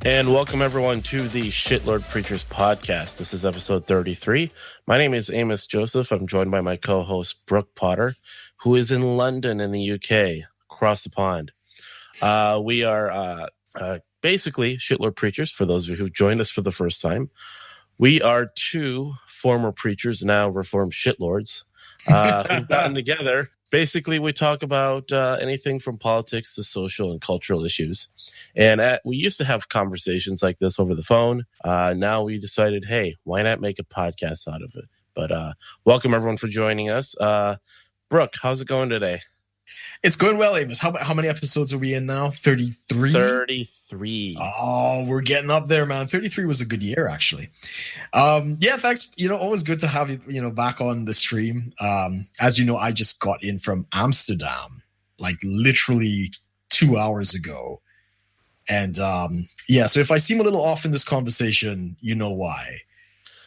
And welcome everyone to the Shitlord-Preachers podcast. This is episode 33. My name is Amos Joseph. I'm joined by my co-host Brook Potter, who is in London in the UK, across the pond. We are basically Shitlord-Preachers, for those of you who joined us for the first time. We are two former preachers, now reformed shitlords, who've gotten together. Basically, we talk about anything from politics to social and cultural issues. And we used to have conversations like this over the phone. Now we decided, hey, why not make a podcast out of it? But welcome, everyone, for joining us. Brook, how's it going today? It's going well, Amos. How many episodes are we in now? 33? 33. Oh, we're getting up there, man. 33 was a good year, actually. Yeah, thanks. Always good to have you, back on the stream. As you know, I just got in from Amsterdam, like literally 2 hours ago. And yeah, so if I seem a little off in this conversation, you know why.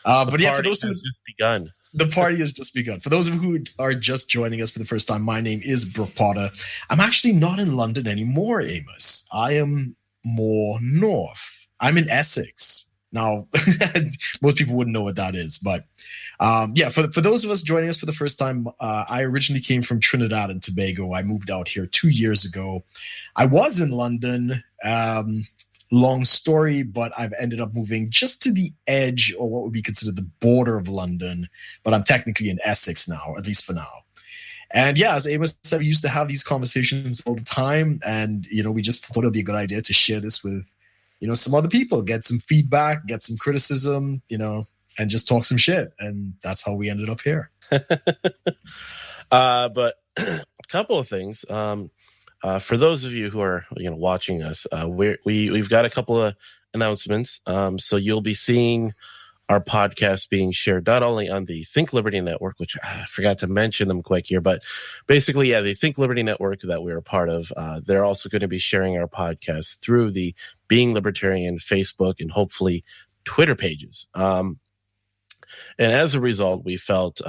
But yeah, for those who just begun. The party has just begun. For those of you who are just joining us for the first time, my name is Brook Potter. I'm actually not in London anymore, Amos. I am more north. I'm in Essex. Now, most people wouldn't know what that is. But yeah, for those of us joining us for the first time, I originally came from Trinidad and Tobago. I moved out here 2 years ago. I was in London. Long story, but I've ended up moving just to the edge, or what would be considered the border of London. But I'm technically in Essex now, at least for now. And yeah, as Amos said, we used to have these conversations all the time. And, we just thought it'd be a good idea to share this with, some other people, get some feedback, get some criticism, and just talk some shit. And that's how we ended up here. But a couple of things. For those of you who are watching us, we've got a couple of announcements. So you'll be seeing our podcast being shared not only on the Think Liberty Network, which I forgot to mention them quick here, but basically, yeah, the Think Liberty Network that we're a part of, they're also going to be sharing our podcast through the Being Libertarian Facebook and hopefully Twitter pages. And as a result, we felt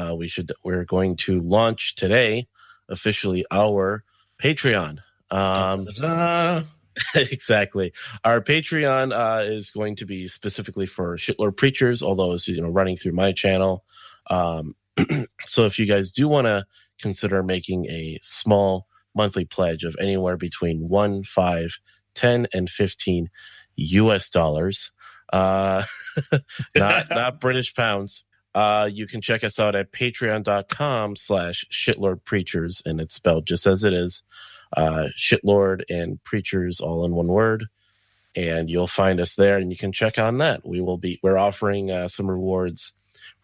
we're going to launch today officially our Patreon. Exactly. Our Patreon is going to be specifically for Shitlord Preachers, although it's running through my channel. So if you guys do want to consider making a small monthly pledge of anywhere between $1, $5, $10, and $15 US, not British pounds. You can check us out at patreon.com/shitlordpreachers, and it's spelled just as it is, shitlord and preachers all in one word, and you'll find us there, and you can check on that. We're offering some rewards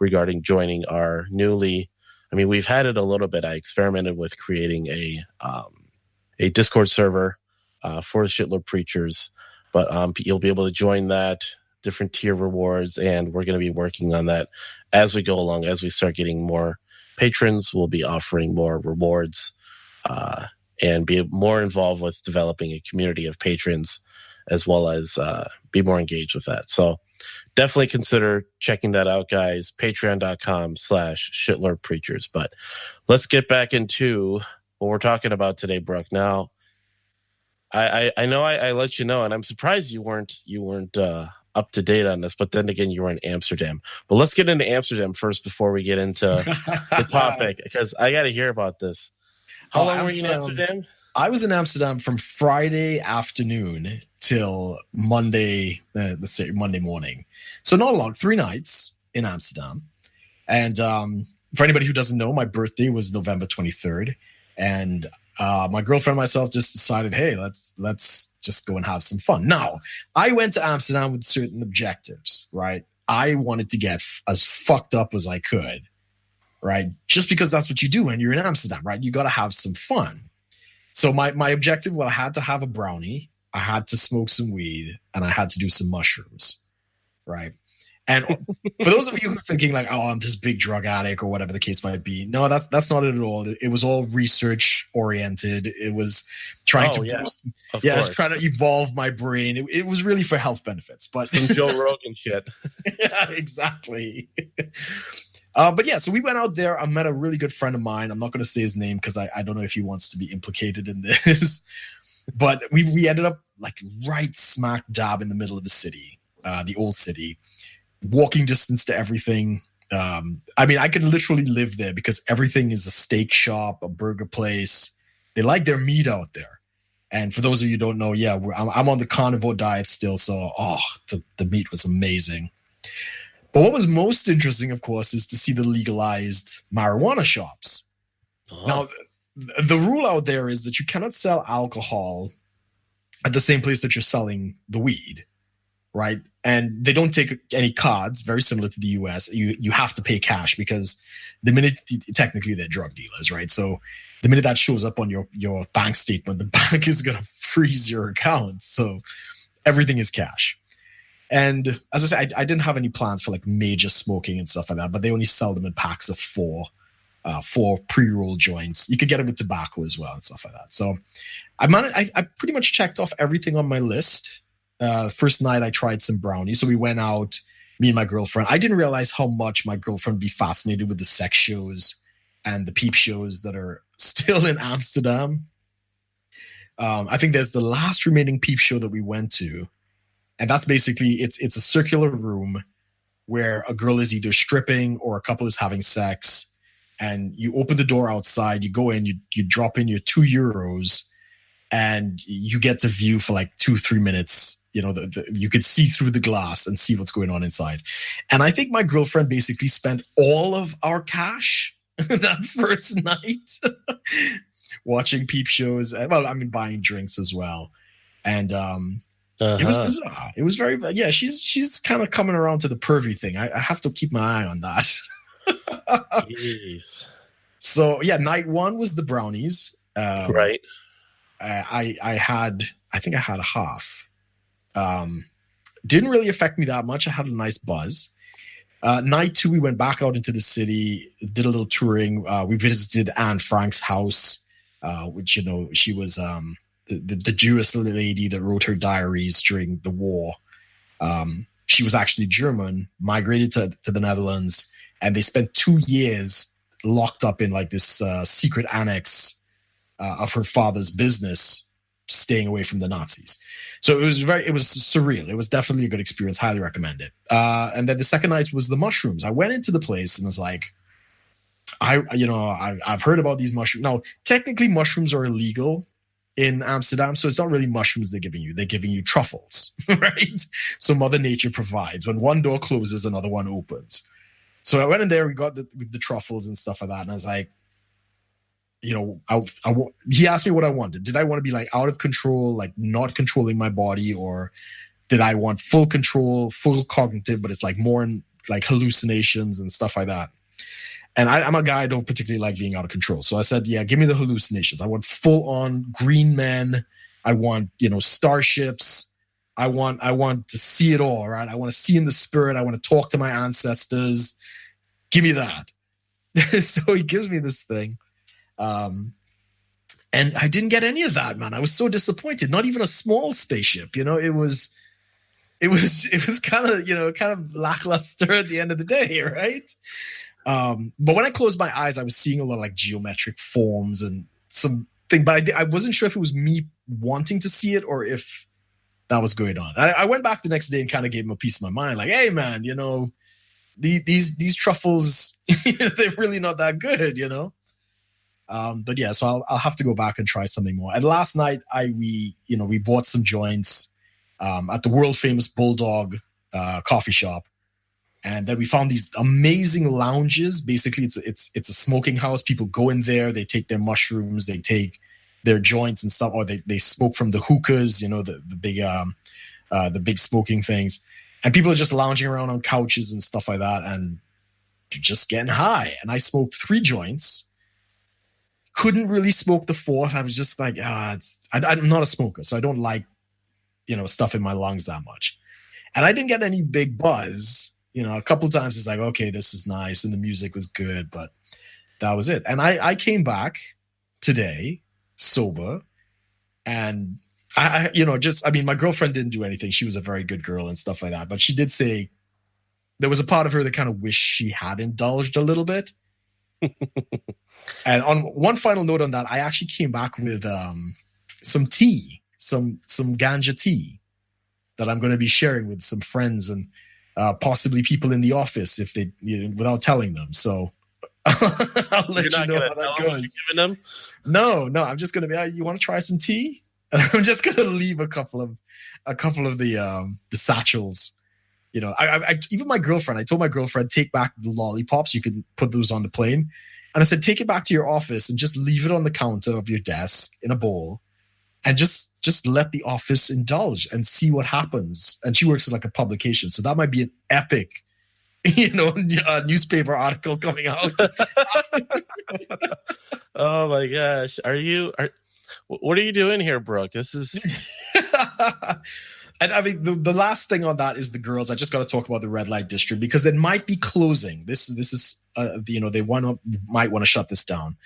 regarding joining our we've had it a little bit. I experimented with creating a Discord server for the Shitlord Preachers, but you'll be able to join that, different tier rewards, and we're going to be working on that as we go along. As we start getting more patrons, we'll be offering more rewards and be more involved with developing a community of patrons, as well as be more engaged with that. So definitely consider checking that out, guys. Patreon.com/shitlordpreachers. But let's get back into what we're talking about today, Brook. Now, I know I let you know, and I'm surprised you weren't up to date on this, but then again, you were in Amsterdam. But let's get into Amsterdam first before we get into the topic, because I got to hear about this. How long were you in Amsterdam? I was in Amsterdam from Friday afternoon till Monday, let's say Monday morning. So not long, 3 nights in Amsterdam. And for anybody who doesn't know, my birthday was November 23rd. And my girlfriend and myself just decided, hey, let's just go and have some fun. Now, I went to Amsterdam with certain objectives, right? I wanted to get as fucked up as I could, right? Just because that's what you do when you're in Amsterdam, right? You got to have some fun. So my objective, well, I had to have a brownie, I had to smoke some weed, and I had to do some mushrooms, right? And for those of you who are thinking like, oh, I'm this big drug addict or whatever the case might be, no, that's not it at all. It was all research oriented. It was trying it's trying to evolve my brain. It was really for health benefits, but some Joe Rogan shit. Yeah, exactly. But yeah, so we went out there. I met a really good friend of mine. I'm not going to say his name because I don't know if he wants to be implicated in this. But we ended up like right smack dab in the middle of the city, the old city, walking distance to everything. I mean, I could literally live there because everything is a steak shop, a burger place. They like their meat out there. And for those of you who don't know, yeah, I'm on the carnivore diet still. So, the meat was amazing. But what was most interesting, of course, is to see the legalized marijuana shops. Oh. Now, the rule out there is that you cannot sell alcohol at the same place that you're selling the weed, right? And they don't take any cards, very similar to the US. You have to pay cash because the minute, technically they're drug dealers, right? So the minute that shows up on your bank statement, the bank is going to freeze your account. So everything is cash. And as I said, I didn't have any plans for like major smoking and stuff like that, but they only sell them in packs of four pre-roll joints. You could get it with tobacco as well and stuff like that. So I pretty much checked off everything on my list. First night I tried some brownies. So we went out, me and my girlfriend. I didn't realize how much my girlfriend would be fascinated with the sex shows and the peep shows that are still in Amsterdam. I think there's the last remaining peep show that we went to. And that's basically, it's a circular room where a girl is either stripping or a couple is having sex. And you open the door outside, you go in, you drop in your €2, and you get to view for like 2-3 minutes. You know, you could see through the glass and see what's going on inside. And I think my girlfriend basically spent all of our cash that first night watching peep shows. And, well, I mean, buying drinks as well. And it was bizarre. It was very, yeah, she's kind of coming around to the pervy thing. I have to keep my eye on that. Jeez. So yeah, night one was the brownies. Right. I think I had a half. Didn't really affect me that much. I had a nice buzz. Night two, we went back out into the city, did a little touring. We visited Anne Frank's house, which, you know, she was the Jewish lady that wrote her diaries during the war. She was actually German, migrated to the Netherlands, and they spent 2 years locked up in like this secret annex of her father's business, staying away from the Nazis. So it was surreal. It was definitely a good experience. Highly recommend it. And then the second night was the mushrooms. I went into the place and was like, I've heard about these mushrooms. Now, technically mushrooms are illegal in Amsterdam, so it's not really mushrooms they're giving you. They're giving you truffles, right? So Mother Nature provides. When one door closes, another one opens. So I went in there, we got the truffles and stuff like that, and I was like, you know, he asked me what I wanted. Did I want to be like out of control, like not controlling my body, or did I want full control, full cognitive, but it's like more in like hallucinations and stuff like that? And I'm a guy, I don't particularly like being out of control. So I said, yeah, give me the hallucinations. I want full on green men. I want, you know, starships. I want to see it all, right? I want to see in the spirit. I want to talk to my ancestors. Give me that. So he gives me this thing. And I didn't get any of that, man. I was so disappointed. Not even a small spaceship, you know, it was kind of lackluster at the end of the day, right? But when I closed my eyes, I was seeing a lot of like geometric forms and something, but I wasn't sure if it was me wanting to see it or if that was going on. I went back the next day and kind of gave him a piece of my mind, like, hey man, you know, these truffles, they're really not that good, you know? But yeah, so I'll have to go back and try something more. And last night we bought some joints, at the world famous Bulldog, coffee shop. And then we found these amazing lounges. Basically, it's a smoking house. People go in there, they take their mushrooms, they take their joints and stuff, or they smoke from the hookahs, you know, the big smoking things. And people are just lounging around on couches and stuff like that, and just getting high. And I smoked 3 joints. Couldn't really smoke the 4th. I was just like, I'm not a smoker, so I don't like, you know, stuff in my lungs that much. And I didn't get any big buzz. You know, a couple of times it's like, okay, this is nice, and the music was good, but that was it. And I came back today sober, and my girlfriend didn't do anything. She was a very good girl and stuff like that, but she did say there was a part of her that kind of wished she had indulged a little bit. And on one final note on that, I actually came back with some tea. some ganja tea that I'm going to be sharing with some friends and possibly people in the office if they, without telling them. So I'll let you know how that goes. Giving them? No, I'm just going to be. You want to try some tea? And I'm just going to leave a couple of the satchels. I even my girlfriend. I told my girlfriend, take back the lollipops. You can put those on the plane. And I said, take it back to your office and just leave it on the counter of your desk in a bowl. And just let the office indulge and see what happens. And she works as like a publication, so that might be an epic, newspaper article coming out. Oh my gosh! What are you doing here, Brooke? This is. And I mean, the last thing on that is the girls. I just got to talk about the red light district because it might be closing. This is they might want to shut this down.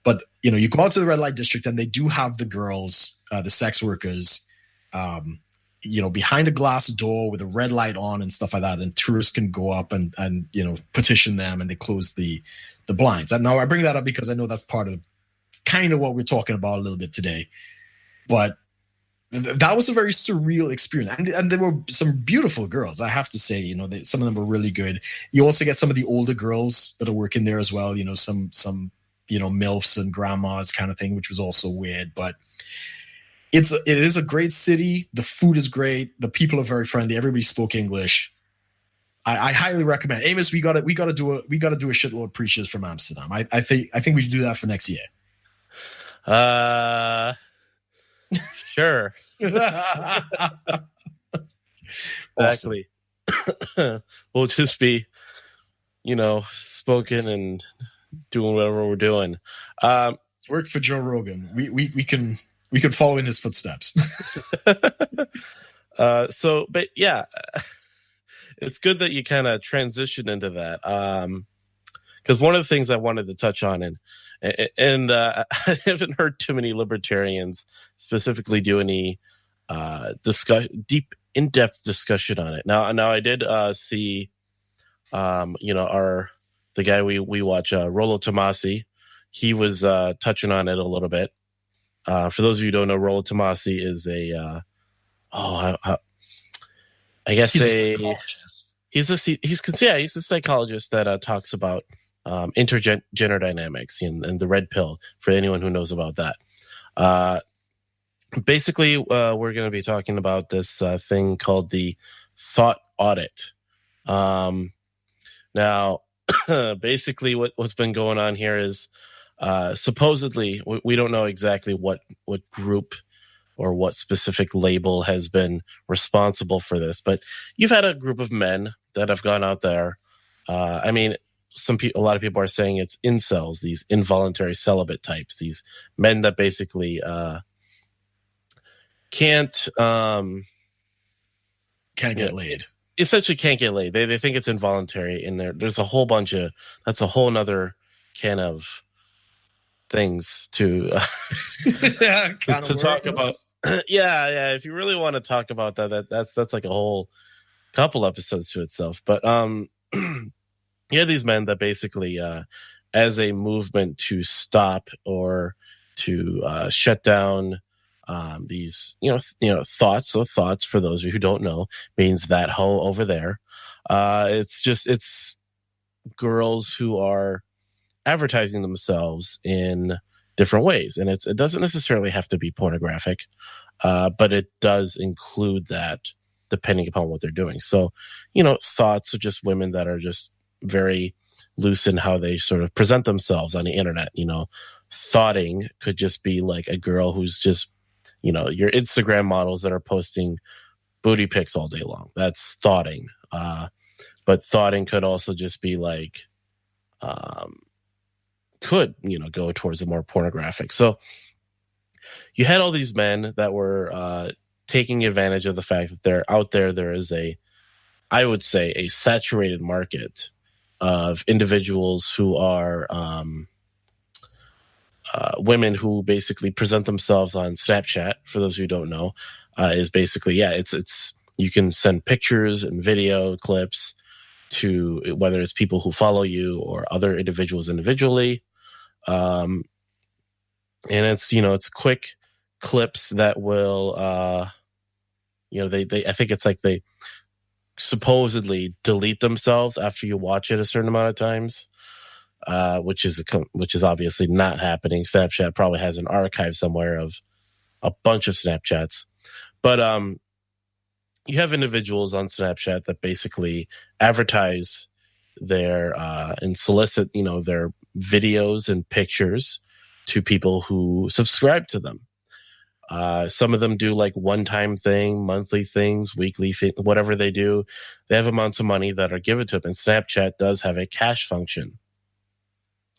But, you go out to the red light district and they do have the girls, the sex workers, behind a glass door with a red light on and stuff like that. And tourists can go up and petition them, and they close the blinds. And now I bring that up because I know that's part of kind of what we're talking about a little bit today. But that was a very surreal experience. And there were some beautiful girls, I have to say. Some of them were really good. You also get some of the older girls that are working there as well. Some MILFs and grandmas kind of thing, which was also weird. But it is a great city. The food is great. The people are very friendly. Everybody spoke English. I highly recommend. Amos, we gotta do a shitload preachers from Amsterdam. I think we should do that for next year. Sure. Exactly. We'll just be, spoken and doing whatever we're doing. It's worked for Joe Rogan. We can follow in his footsteps. But yeah, it's good that you kind of transition into that. Because one of the things I wanted to touch on, and I haven't heard too many libertarians specifically do any deep, in-depth discussion on it. Now I did see, the guy we watch, Rollo Tomasi. He was touching on it a little bit. For those of you who don't know, Rollo Tomasi is a he's a psychologist that talks about intergender dynamics and the red pill, for anyone who knows about that. Basically, we're going to be talking about this thing called the thot-audit. Now, basically what's been going on here is supposedly, we don't know exactly what group or what specific label has been responsible for this, but you've had a group of men that have gone out there. I mean, a lot of people are saying it's incels, these involuntary celibate types, these men that basically can't get laid. Essentially can't get laid. They think it's involuntary, and there's a whole bunch of, that's a whole nother can of things to to talk about. Yeah. If you really want to talk about that's like a whole couple episodes to itself. But you have these men that basically, as a movement to stop or to shut down these, thoughts. So thoughts, for those of you who don't know, means that hoe over there. It's girls who are advertising themselves in different ways, and it doesn't necessarily have to be pornographic, but it does include that depending upon what they're doing. So, thoughts are just women that are just very loose in how they sort of present themselves on the internet. Thoughting could just be like a girl who's just, your Instagram models that are posting booty pics all day long. That's thoughting. But thoughting could also just be like, go towards the more pornographic. So you had all these men that were taking advantage of the fact that they're out there. There is I would say, a saturated market of individuals who are women who basically present themselves on Snapchat. For those who don't know, is basically, it's you can send pictures and video clips to whether it's people who follow you or other individuals individually. And it's, it's quick clips that will, they I think it's like they supposedly delete themselves after you watch it a certain amount of times, which is obviously not happening. Snapchat probably has an archive somewhere of a bunch of Snapchats, but you have individuals on Snapchat that basically advertise their and solicit, their videos and pictures to people who subscribe to them. Some of them do like one-time thing, monthly things, weekly, whatever they do. They have amounts of money that are given to them, and Snapchat does have a cash function,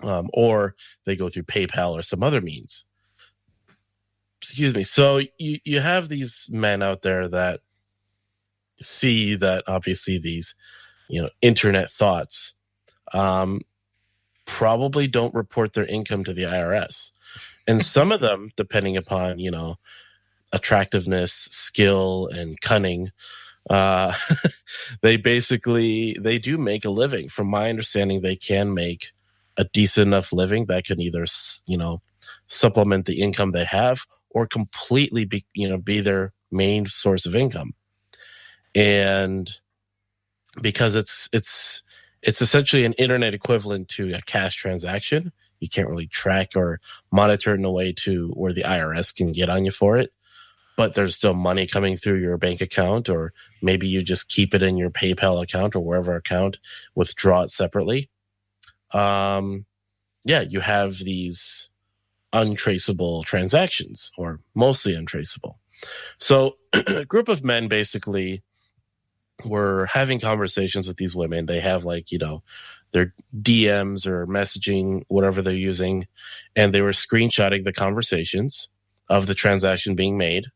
or they go through PayPal or some other means. Excuse me. So you have these men out there that see that obviously these, internet thoughts probably don't report their income to the IRS. And some of them, depending upon, attractiveness, skill, and cunning, they do make a living. From my understanding, they can make a decent enough living that can either, supplement the income they have or completely be their main source of income. And because it's essentially an internet equivalent to a cash transaction, you can't really track or monitor it in a way to where the IRS can get on you for it. But there's still money coming through your bank account, or maybe you just keep it in your PayPal account or wherever account, withdraw it separately. You have these untraceable transactions, or mostly untraceable. So a group of men basically were having conversations with these women. They have their DMs or messaging, whatever they're using, and they were screenshotting the conversations of the transaction being made.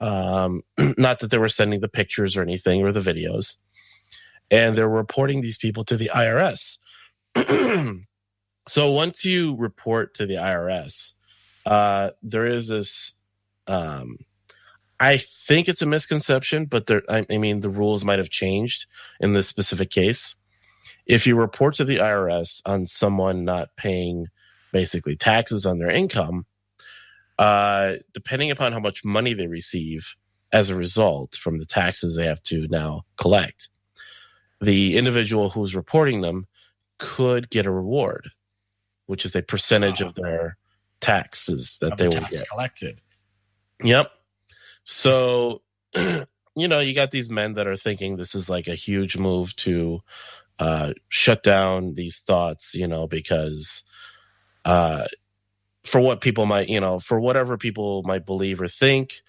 Not that they were sending the pictures or anything or the videos. And they're reporting these people to the IRS. So once you report to the IRS, there is this, I think it's a misconception, but the rules might have changed in this specific case. If you report to the IRS on someone not paying basically taxes on their income, depending upon how much money they receive as a result from the taxes they have to now collect, the individual who's reporting them could get a reward, which is a percentage of their taxes that they will get collected. Yep. So, you got these men that are thinking this is like a huge move to shut down these thoughts, because for what people might, for whatever people might believe or think,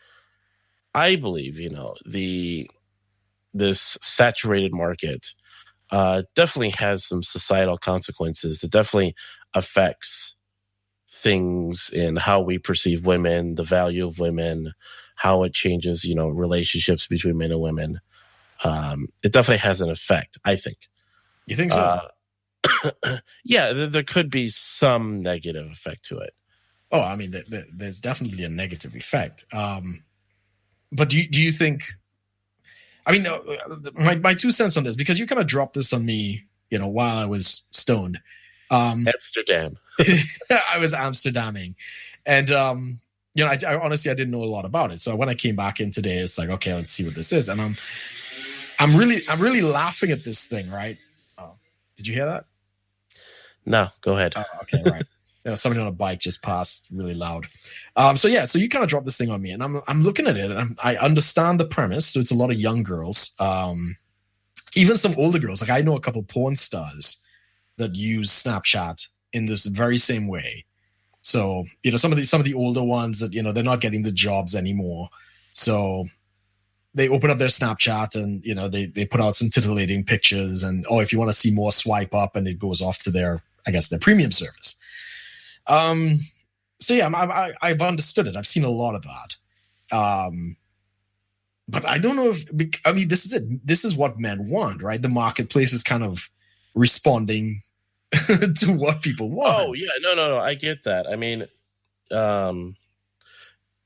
I believe, this saturated market definitely has some societal consequences. It definitely affects things in how we perceive women, the value of women, how it changes, relationships between men and women. It definitely has an effect, I think. You think so? Yeah, there could be some negative effect to it. Oh, I mean, there's definitely a negative effect. But do you think? I mean, my 2 cents on this, because you kind of dropped this on me, while I was stoned. Amsterdam. I was Amsterdamming, and I honestly I didn't know a lot about it. So when I came back in today, it's like, okay, let's see what this is, and I'm really laughing at this thing, right? Did you hear that? No, go ahead. Oh, okay, right. Somebody on a bike just passed really loud. So you kind of dropped this thing on me, and I'm looking at it, and I understand the premise. So it's a lot of young girls, even some older girls. Like I know a couple porn stars that use Snapchat in this very same way. So some of the older ones that they're not getting the jobs anymore, so they open up their Snapchat and they put out some titillating pictures, and if you want to see more, swipe up, and it goes off to their premium service. So yeah, I've understood it. I've seen a lot of that. But I don't know if this is it. This is what men want, right? The marketplace is kind of responding to what people want. Oh yeah, no. I get that. I mean, I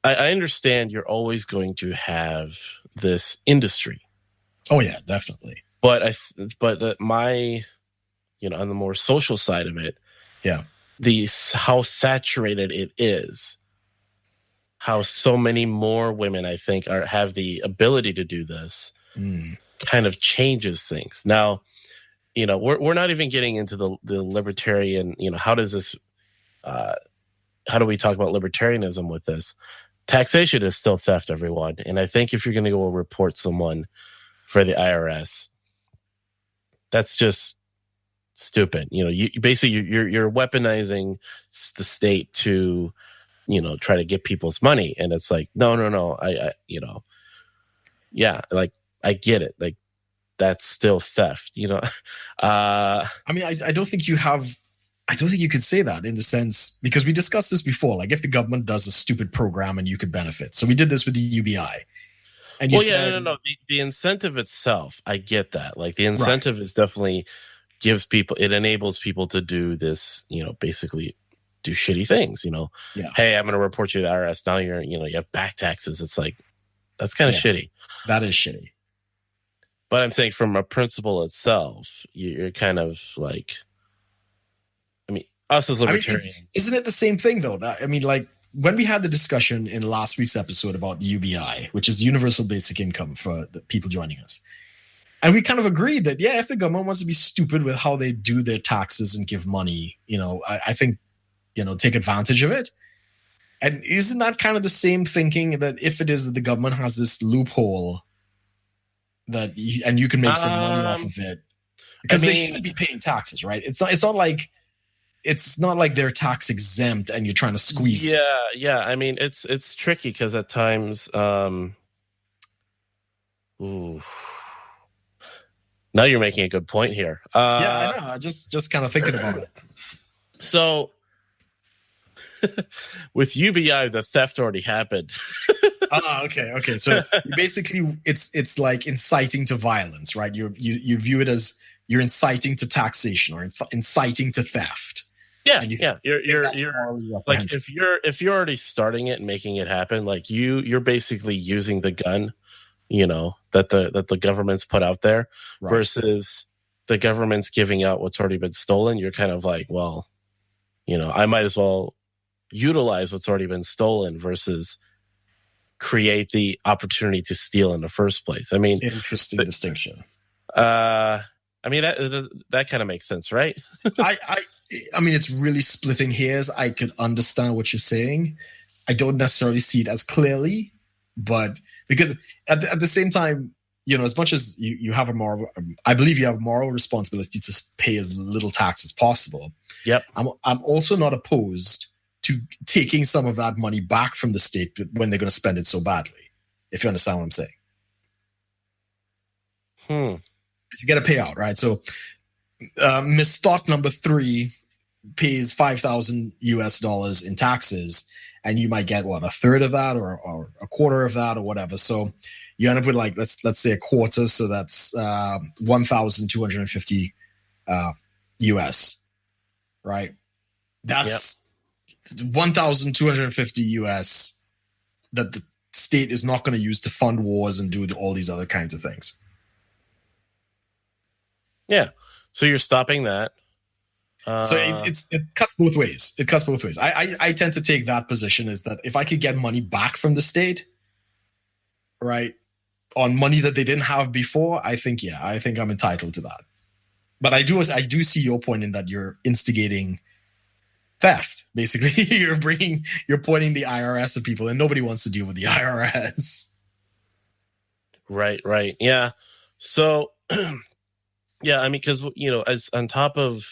understand you're always going to have this industry. Oh yeah, definitely. But my, on the more social side of it, yeah, how saturated it is how so many more women, I think, have the ability to do this kind of changes things. Now, we're not even getting into the libertarian, how does this, how do we talk about libertarianism with this? Taxation is still theft, everyone. And I think if you're going to go report someone for the IRS, that's just stupid. You basically you're weaponizing the state to, try to get people's money. And it's like, no. I yeah, like I get it. Like that's still theft, I mean, I don't think you could say that in the sense, because we discussed this before. Like if the government does a stupid program and you could benefit. So we did this with the UBI. And you said, no. The incentive itself, I get that. Like the incentive is definitely it enables people to do this, basically do shitty things, Yeah. Hey, I'm going to report you to the IRS. Now you have back taxes. It's like, that's kind of shitty. That is shitty. But I'm saying from a principle itself, you're kind of like, I mean, us as libertarians. Isn't it the same thing though? Like when we had the discussion in last week's episode about the UBI, which is the universal basic income for the people joining us. And we kind of agreed that, if the government wants to be stupid with how they do their taxes and give money, I think, take advantage of it. And isn't that kind of the same thinking that if it is that the government has this loophole that you can make some money off of it, because they should be paying taxes, right? It's not like they're tax exempt and you're trying to squeeze them. Yeah. I mean, it's tricky because at times, now you're making a good point here. I know. I just kind of thinking about it. So with UBI, the theft already happened. Okay. So basically, it's like inciting to violence, right? You view it as you're inciting to taxation or inciting to theft. Yeah. You're like if you're already starting it and making it happen, like you're basically using the gun, that the government's put out there, versus the government's giving out what's already been stolen. You're kind of like, well, I might as well utilize what's already been stolen versus create the opportunity to steal in the first place. I mean, interesting distinction. I mean, that kind of makes sense, right? I mean, it's really splitting hairs. I could understand what you're saying. I don't necessarily see it as clearly, but because at the same time, as much as you have I believe you have a moral responsibility to pay as little tax as possible. Yep. I'm also not opposed to taking some of that money back from the state when they're going to spend it so badly. If you understand what I'm saying. You get a payout, right? So, Miss Thought number 3 pays $5,000 in taxes, and you might get a third of that or a quarter of that or whatever. So you end up with like let's say a quarter. So that's 1,250 US, right? That's 1,250 US that the state is not going to use to fund wars and do all these other kinds of things. Yeah. So you're stopping that. So it cuts both ways. It cuts both ways. I tend to take that position, is that if I could get money back from the state, right, on money that they didn't have before, I think I'm entitled to that. But I do see your point in that you're instigating theft. Basically, you're pointing the IRS at people, and nobody wants to deal with the IRS. Right. Yeah. So, yeah, I mean, because as on top of,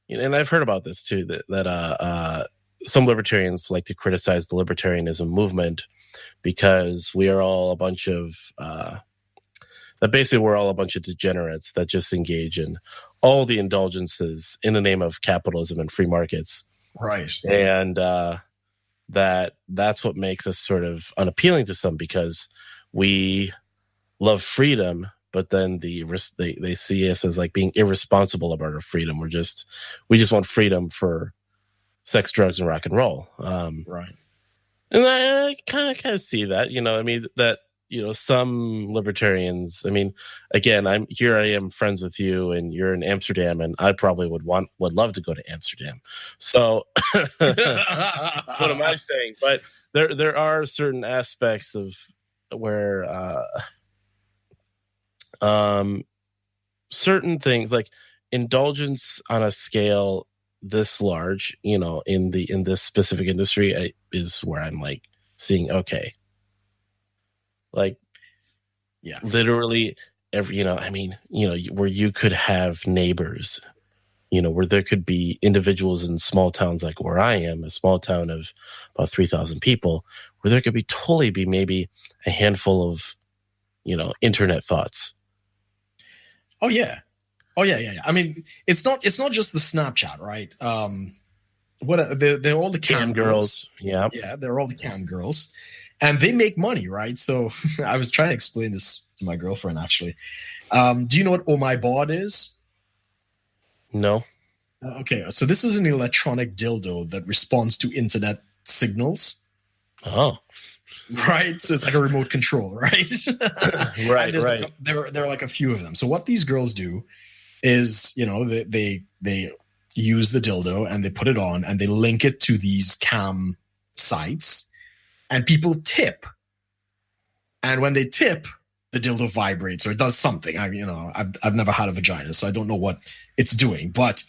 and I've heard about this too, that some libertarians like to criticize the libertarianism movement because we are all a bunch of we're all a bunch of degenerates that just engage in all the indulgences in the name of capitalism and free markets. Right. And that's what makes us sort of unappealing to some, because we love freedom, but then they see us as like being irresponsible about our freedom. We just want freedom for sex, drugs, and rock and roll. Right. And I kind of see that, I mean, that some libertarians. I mean, again, I am friends with you, and you're in Amsterdam, and I probably would love to go to Amsterdam. So, what am I saying? But there are certain aspects of where certain things like indulgence on a scale this large, in this specific industry, is where I'm like seeing, okay, like, yeah, literally every, where you could have neighbors, where there could be individuals in small towns like where I am, a small town of about 3,000 people, where there could totally be maybe a handful of, internet thoughts. Oh yeah. I mean, it's not just the Snapchat, right? They're all the cam girls. Yeah, they're all the cam girls, and they make money, right? So I was trying to explain this to my girlfriend actually. Do you know what Oh My Bod is? No. Okay, so this is an electronic dildo that responds to internet signals. Oh. Right, so it's like a remote control, right? Right. There are like a few of them. So what these girls do is, they use the dildo and they put it on and they link it to these cam sites, and people tip. And when they tip, the dildo vibrates or it does something. I've never had a vagina, so I don't know what it's doing. But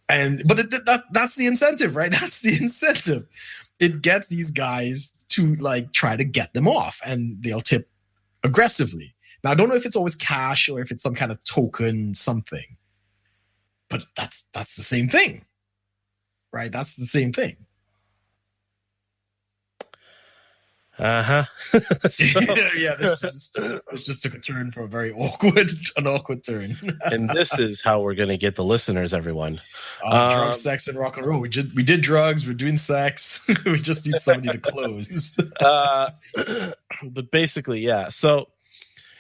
that's the incentive, right? That's the incentive. It gets these guys to like try to get them off, and they'll tip aggressively. Now, I don't know if it's always cash or if it's some kind of token something, but that's the same thing, right? That's the same thing. So, yeah, this just took a turn for an awkward turn. And this is how we're going to get the listeners, everyone. Drugs, sex, and rock and roll. We did drugs. We're doing sex. We just need somebody to close. But basically, yeah. So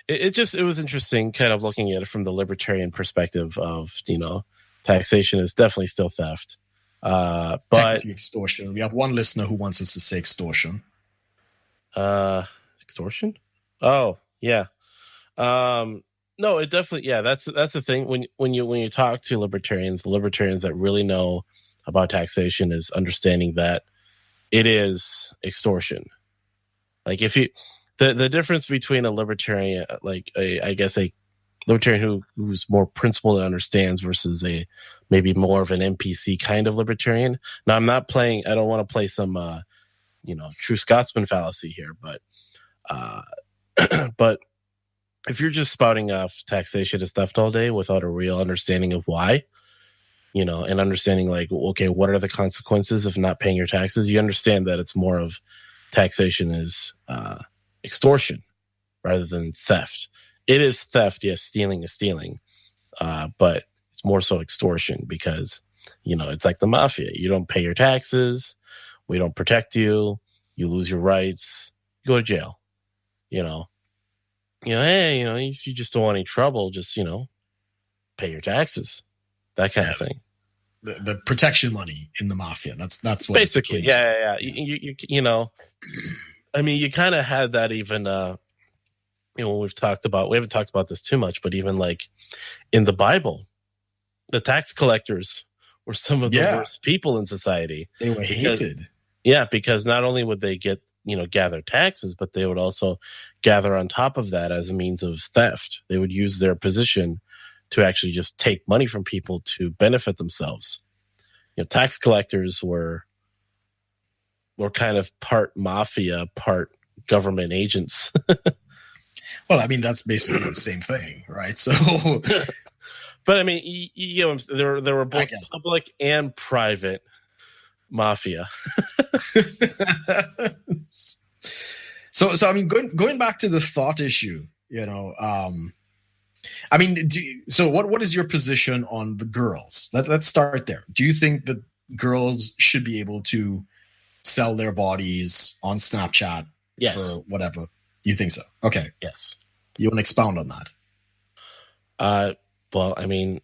it was interesting, kind of looking at it from the libertarian perspective of, taxation is definitely still theft. But technically extortion. We have one listener who wants us to say extortion. Extortion? Oh, yeah. No, it definitely, yeah, that's the thing. When you talk to libertarians, the libertarians that really know about taxation is understanding that it is extortion. Like the difference between a libertarian, like I guess a libertarian who's more principled and understands versus a maybe more of an NPC kind of libertarian. Now, I don't want to play some true Scotsman fallacy here, but but if you're just spouting off taxation as theft all day without a real understanding of why, and understanding like, okay, what are the consequences of not paying your taxes? You understand that it's more of taxation is extortion rather than theft. It is theft, yes, stealing is stealing, but it's more so extortion because, it's like the mafia. You don't pay your taxes, we don't protect you, you lose your rights, you go to jail. Hey, if you just don't want any trouble, just, pay your taxes, that kind of thing. The protection money in the mafia. That's what basically. Yeah. I mean, you kind of had that even, when we haven't talked about this too much, but even like in the Bible, the tax collectors were some of the worst people in society. They were hated. Yeah, because not only would they gather taxes, but they would also gather on top of that as a means of theft. They would use their position to actually just take money from people to benefit themselves. Tax collectors were kind of part mafia, part government agents. Well, I mean, that's basically the same thing, right? So, but I mean, there were both public and private mafia. So I mean, going back to the thought issue, I mean, what is your position on the girls? Let's start there. Do you think that girls should be able to sell their bodies on Snapchat for whatever? You think so? Okay. Yes. You want to expound on that? Well, I mean,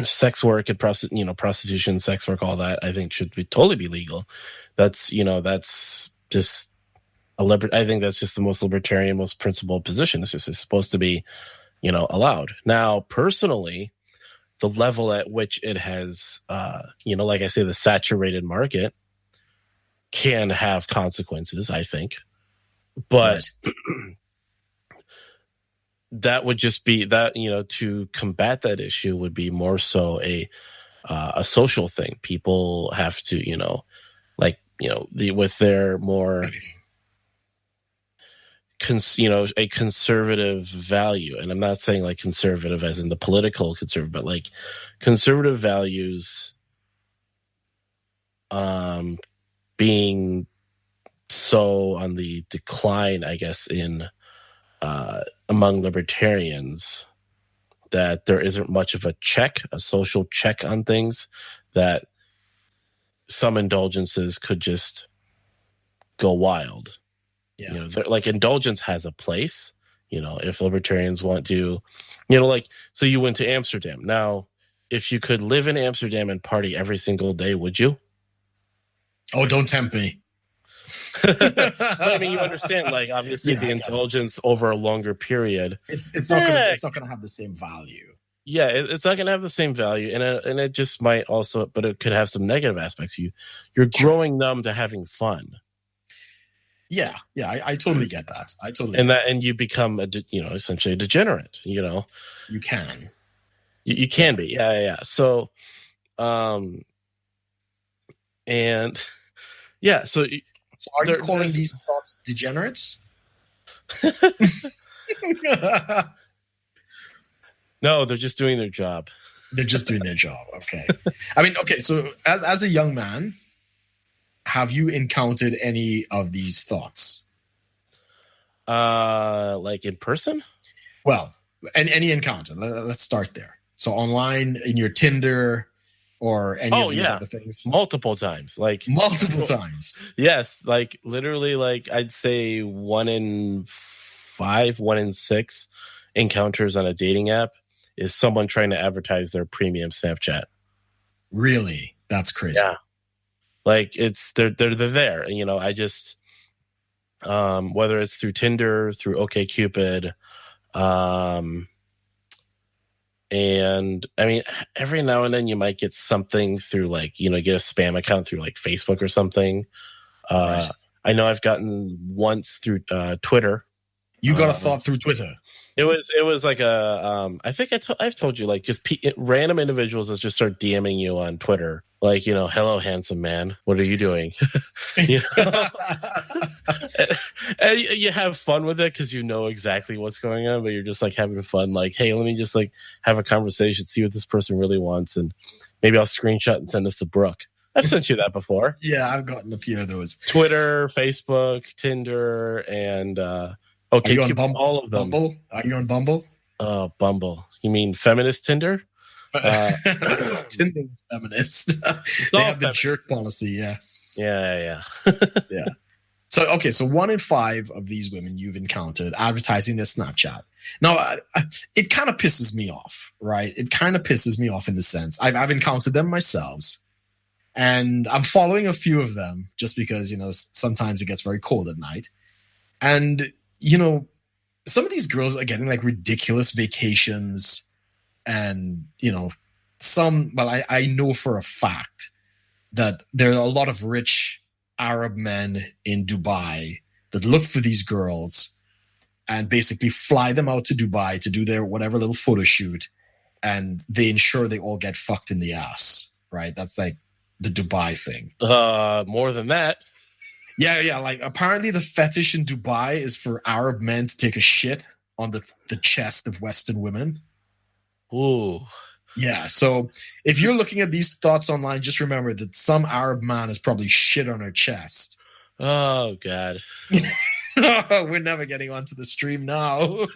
sex work and prostitution, sex work, all that, I think should totally be legal. That's just I think that's just the most libertarian, most principled position. It's supposed to be, allowed. Now, personally, the level at which it has, like I say, the saturated market can have consequences, I think. But that would just be that, to combat that issue would be more so a social thing. People have to, with their more, a conservative value. And I'm not saying like conservative as in the political conservative, but like conservative values being so on the decline, I guess, in among libertarians, that there isn't much of a social check on things, that some indulgences could just go wild. Yeah. Like indulgence has a place, if libertarians want to, so you went to Amsterdam. Now, if you could live in Amsterdam and party every single day, would you? Oh, don't tempt me. I mean, you understand, like, obviously the indulgence over a longer period, it's not gonna have the same value. Yeah, it's not gonna have the same value, and it just might also, but it could have some negative aspects. You're growing numb to having fun. Yeah, I totally get that. And you become essentially a degenerate. You can. You can be. Yeah. So, and yeah, so are you calling these thoughts degenerates? No, they're just doing their job. They're just doing their job. Okay. I mean, okay. So as a young man, have you encountered any of these thoughts? Like in person? Well, any encounter. Let's start there. So online, in your Tinder, or any of these other things? Multiple times. Multiple times. Yes. Like literally, like I'd say 1 in 5, 1 in 6 encounters on a dating app is someone trying to advertise their premium Snapchat. Really? That's crazy. Yeah. Like they're there. And, I just, whether it's through Tinder, through OkCupid, and I mean, every now and then you might get something through like, get a spam account through like Facebook or something. Right. I know I've gotten once through Twitter. You got a thought through Twitter? It was like I think I've told you, like just random individuals that just start DMing you on Twitter. Like, hello, handsome man. What are you doing? And you have fun with it because you know exactly what's going on, but you're just like having fun. Like, hey, let me just like have a conversation, see what this person really wants, and maybe I'll screenshot and send this to Brook. I've sent you that before. Yeah, I've gotten a few of those. Twitter, Facebook, Tinder, and okay, you on Bumble? All of them. Bumble? Are you on Bumble? Oh, Bumble. You mean feminist Tinder? Tinder's feminist. They have the jerk policy. Yeah. Yeah. So 1 in 5 of these women you've encountered advertising their Snapchat. Now, it kind of pisses me off, right? It kind of pisses me off in the sense I've encountered them myself, and I'm following a few of them just because sometimes it gets very cold at night, and some of these girls are getting like ridiculous vacations. And, I know for a fact that there are a lot of rich Arab men in Dubai that look for these girls and basically fly them out to Dubai to do their whatever little photo shoot. And they ensure they all get fucked in the ass, right? That's like the Dubai thing. More than that. Yeah. Like apparently the fetish in Dubai is for Arab men to take a shit on the chest of Western women. Ooh. Yeah, so if you're looking at these thoughts online, just remember that some Arab man has probably shit on her chest. Oh, God. We're never getting onto the stream now.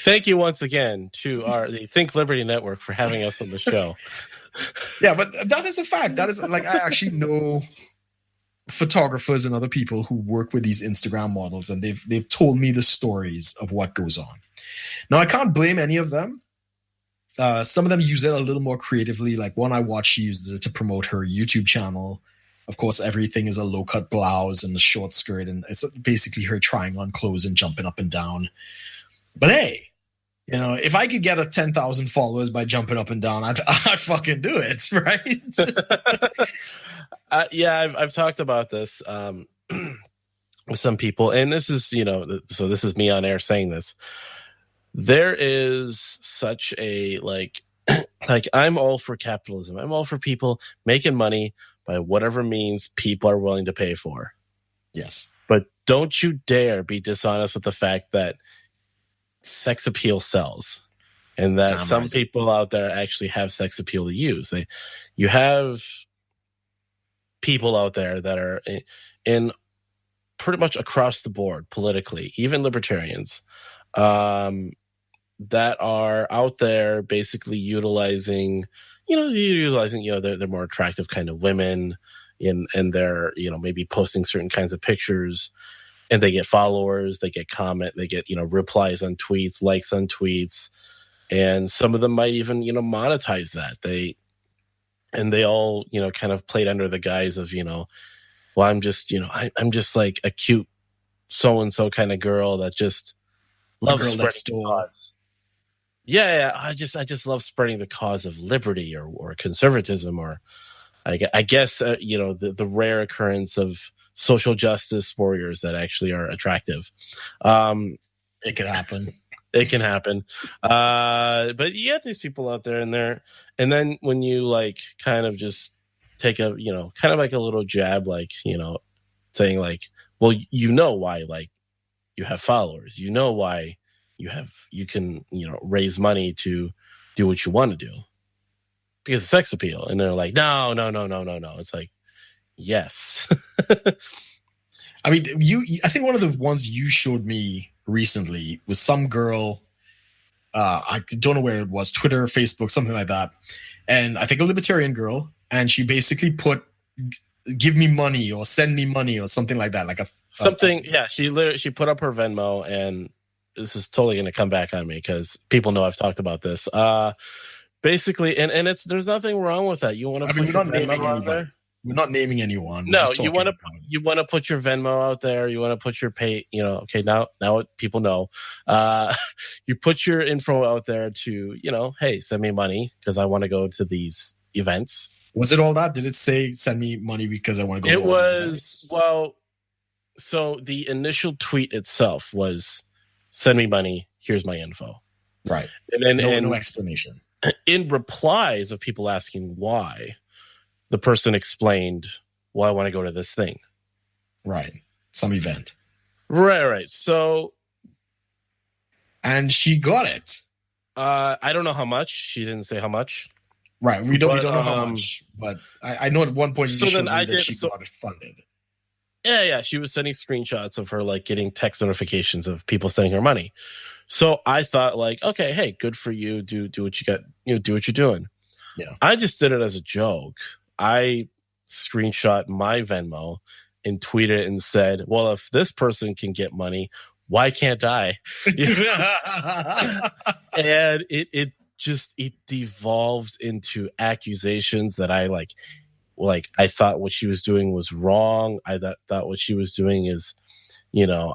Thank you once again to the Think Liberty Network for having us on the show. Yeah, but that is a fact. That is like, I actually know photographers and other people who work with these Instagram models, and they've told me the stories of what goes on. Now, I can't blame any of them. Some of them use it a little more creatively. Like one I watched, she uses it to promote her YouTube channel. Of course, everything is a low-cut blouse and a short skirt, and it's basically her trying on clothes and jumping up and down. But hey, if I could get a 10,000 followers by jumping up and down, I'd fucking do it, right? Yeah, I've talked about this with some people, and this is, so this is me on air saying this. There is such a like I'm all for capitalism. I'm all for people making money by whatever means people are willing to pay for. Yes. But don't you dare be dishonest with the fact that sex appeal sells, and that some people out there actually have sex appeal to use. You have people out there that are in pretty much across the board politically, even libertarians, that are out there basically utilizing their more attractive kind of women, and they're maybe posting certain kinds of pictures, and they get followers, they get they get replies on tweets, likes on tweets, and some of them might even monetize that. They all kind of played under the guise of well, I'm just I'm just like a cute so and so kind of girl that just loves spreading the cause. Yeah, I just love spreading the cause of liberty or conservatism, or I guess the rare occurrence of social justice warriors that actually are attractive. It could happen. It can happen. But you get these people out there, and then when you like kind of just take a kind of like a little jab, like saying like, well, why like you have followers, why you can raise money to do what you want to do because of sex appeal, and they're like, no. It's like, yes. I mean, I think one of the ones you showed me recently was some girl. I don't know where it was, Twitter, Facebook, something like that. And I think a libertarian girl, and she basically put, give me money or send me money or something like that. Yeah. She put up her Venmo, and this is totally going to come back on me because people know I've talked about this. Basically, and there's nothing wrong with that. You want to put your Venmo out there? We're not naming anyone. No, you want to put your Venmo out there. You want to put your pay. Okay, now people know. You put your info out there to hey, send me money because I want to go to these events. Was it all that? Did it say send me money because I want to go? It was so the initial tweet itself was send me money. Here's my info. Right, and then no explanation. In replies of people asking why, the person explained, well, I want to go to this thing. Right. Some event. Right. So. And she got it. I don't know how much. She didn't say how much. Right. We don't know how much. But I know at one point she got it funded. Yeah. She was sending screenshots of her like getting text notifications of people sending her money. So I thought like, okay, hey, good for you. Do what you got. Do what you're doing. Yeah. I just did it as a joke. I screenshot my Venmo and tweeted and said, well, if this person can get money, why can't I? And it devolved into accusations that I I thought what she was doing was wrong. I thought what she was doing is,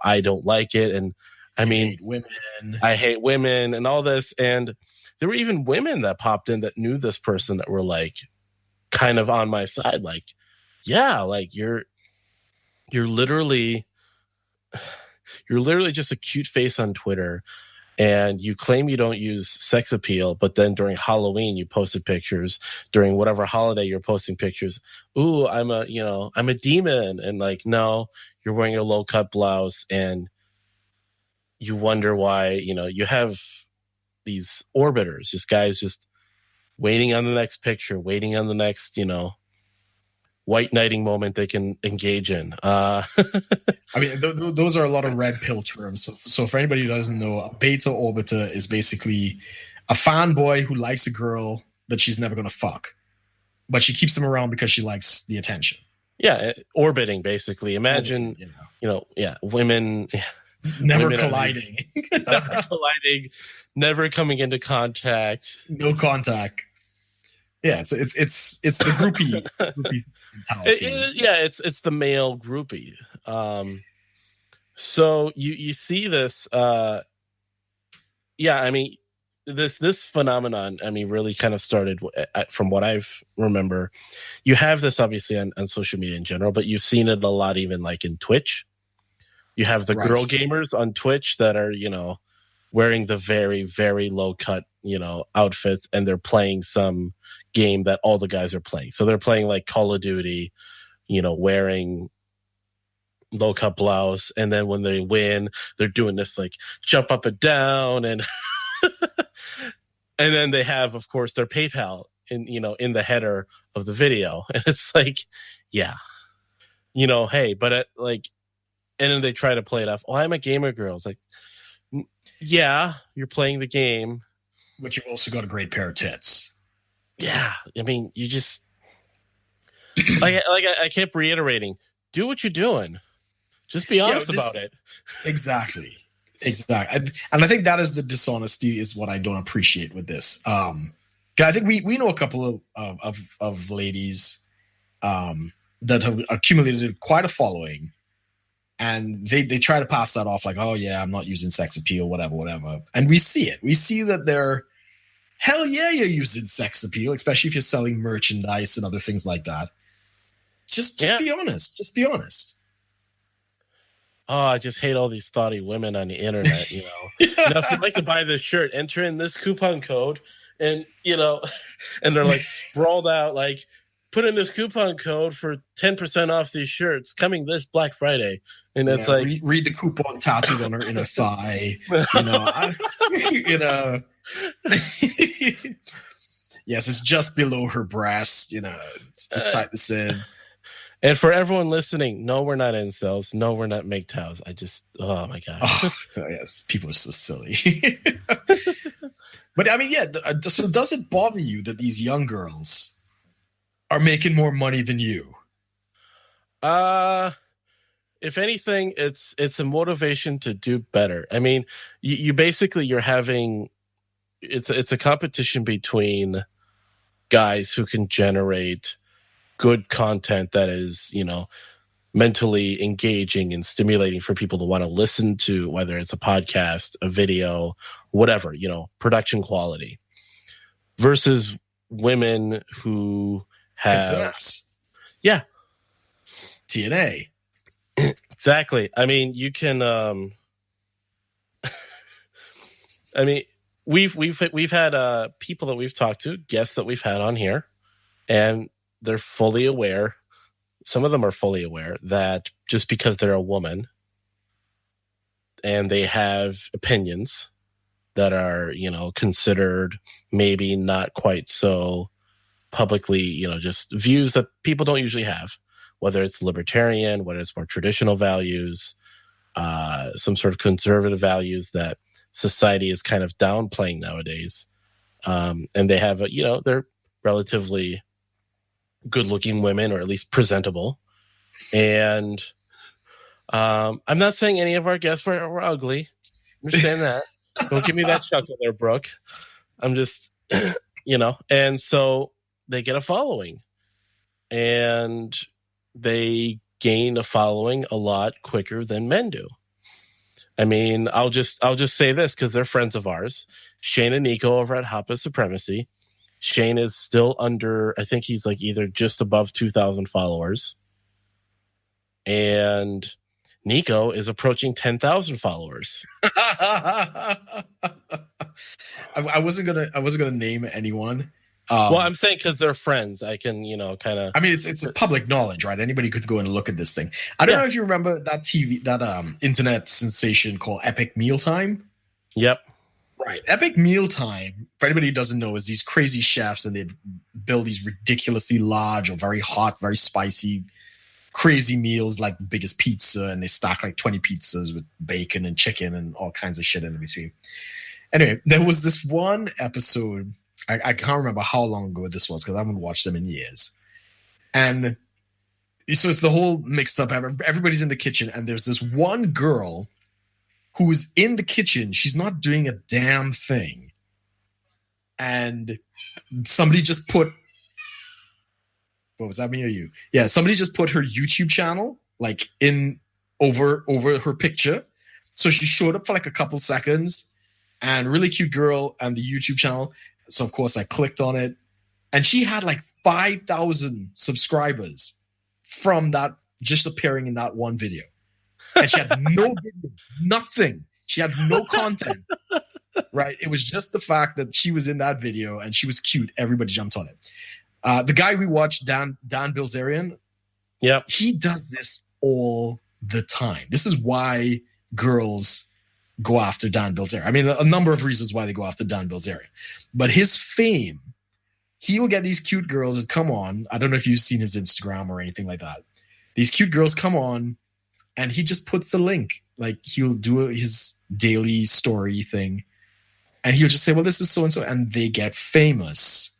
I don't like it. And I mean, I hate women and all this. And there were even women that popped in that knew this person that were like, kind of on my side, like, yeah, like you're literally just a cute face on Twitter, and you claim you don't use sex appeal, but then during Halloween you posted pictures, during whatever holiday you're posting pictures. Ooh, I'm a demon, and like, no, you're wearing a low cut blouse, and you wonder why you have these orbiters, just guys just waiting on the next picture, waiting on the next, white knighting moment they can engage in. I mean, those are a lot of red pill terms. So for anybody who doesn't know, a beta orbiter is basically a fanboy who likes a girl that she's never going to fuck, but she keeps them around because she likes the attention. Yeah, orbiting, basically. Imagine, women... Never colliding. Never colliding, never coming into contact. No contact. Yeah, it's the groupie. mentality. It's the male groupie. So you see this. I mean, this phenomenon, I mean, really kind of started from what I've remember. You have this obviously on social media in general, but you've seen it a lot even like in Twitch. You have the girl gamers on Twitch that are, wearing the very, very low cut, outfits, and they're playing some game that all the guys are playing. So they're playing like Call of Duty, wearing low cut blouse, and then when they win, they're doing this like jump up and down, and and then they have, of course, their PayPal in the header of the video, and it's like, hey, but like, and then they try to play it off. Oh, I'm a gamer girl. It's like, yeah, you're playing the game, but you've also got a great pair of tits. Yeah, I mean, you just like I kept reiterating, do what you're doing. Just be honest about it. Exactly. And I think that is the dishonesty is what I don't appreciate with this. I think we know a couple of ladies that have accumulated quite a following, and they try to pass that off like, oh yeah, I'm not using sex appeal, whatever. And we see it. We see that they're, hell yeah, you're using sex appeal, especially if you're selling merchandise and other things like that. Just be honest. Just be honest. Oh, I just hate all these thoughty women on the internet, If you'd like to buy this shirt, enter in this coupon code, and, and they're like sprawled out, like, put in this coupon code for 10% off these shirts coming this Black Friday. And it's like, read the coupon tattooed on her inner thigh, yes, it's just below her breast, just type this in. And for everyone listening, no, we're not incels. No, we're not MGTOWs. Oh my God. Oh, yes, people are so silly. But I mean, so does it bother you that these young girls are making more money than you? If anything, it's a motivation to do better. I mean, you basically, you're having, it's a competition between guys who can generate good content that is, mentally engaging and stimulating for people to want to listen to, whether it's a podcast, a video, whatever, production quality, versus women who have, TNA. Exactly. I mean, you can, I mean, we've had people that we've talked to, guests that we've had on here, and they're fully aware. Some of them are fully aware that just because they're a woman and they have opinions that are, considered maybe not quite so publicly, just views that people don't usually have, whether it's libertarian, whether it's more traditional values, some sort of conservative values that society is kind of downplaying nowadays. And they have, they're relatively good-looking women, or at least presentable. And I'm not saying any of our guests were ugly. Understand that. Don't give me that chuckle there, Brooke. I'm just, and so they get a following, and they gain a following a lot quicker than men do. I mean, I'll just say this because they're friends of ours. Shane and Nico over at Hoppa Supremacy. Shane is still under, I think he's like either just above 2,000 followers. And Nico is approaching 10,000 followers. I wasn't gonna name anyone. Well, I'm saying because they're friends, I can, kind of. I mean, it's public knowledge, right? Anybody could go and look at this thing. I don't know if you remember that internet sensation called Epic Mealtime. Yep. Right. Epic Mealtime, for anybody who doesn't know, is these crazy chefs, and they build these ridiculously large or very hot, very spicy, crazy meals like biggest pizza, and they stack like 20 pizzas with bacon and chicken and all kinds of shit in between. Anyway, there was this one episode, I can't remember how long ago this was because I haven't watched them in years. And so it's the whole mixed up. Everybody's in the kitchen, and there's this one girl who is in the kitchen. She's not doing a damn thing. And somebody just put What was that, me or you? Yeah, somebody just put her YouTube channel like in over her picture. So she showed up for like a couple seconds, and really cute girl and the YouTube channel. So of course I clicked on it, and she had like 5,000 subscribers from that just appearing in that one video. And she had no video, nothing. She had no content. Right? It was just the fact that she was in that video and she was cute. Everybody jumped on it. The guy we watched, Dan Bilzerian, he does this all the time. This is why girls go after Dan Bilzerian. I mean, a number of reasons why they go after Dan Bilzerian. But his fame, he will get these cute girls that come on. I don't know if you've seen his Instagram or anything like that. These cute girls come on, and he just puts a link. Like, he'll do his daily story thing, and he'll just say, well, this is so-and-so, and they get famous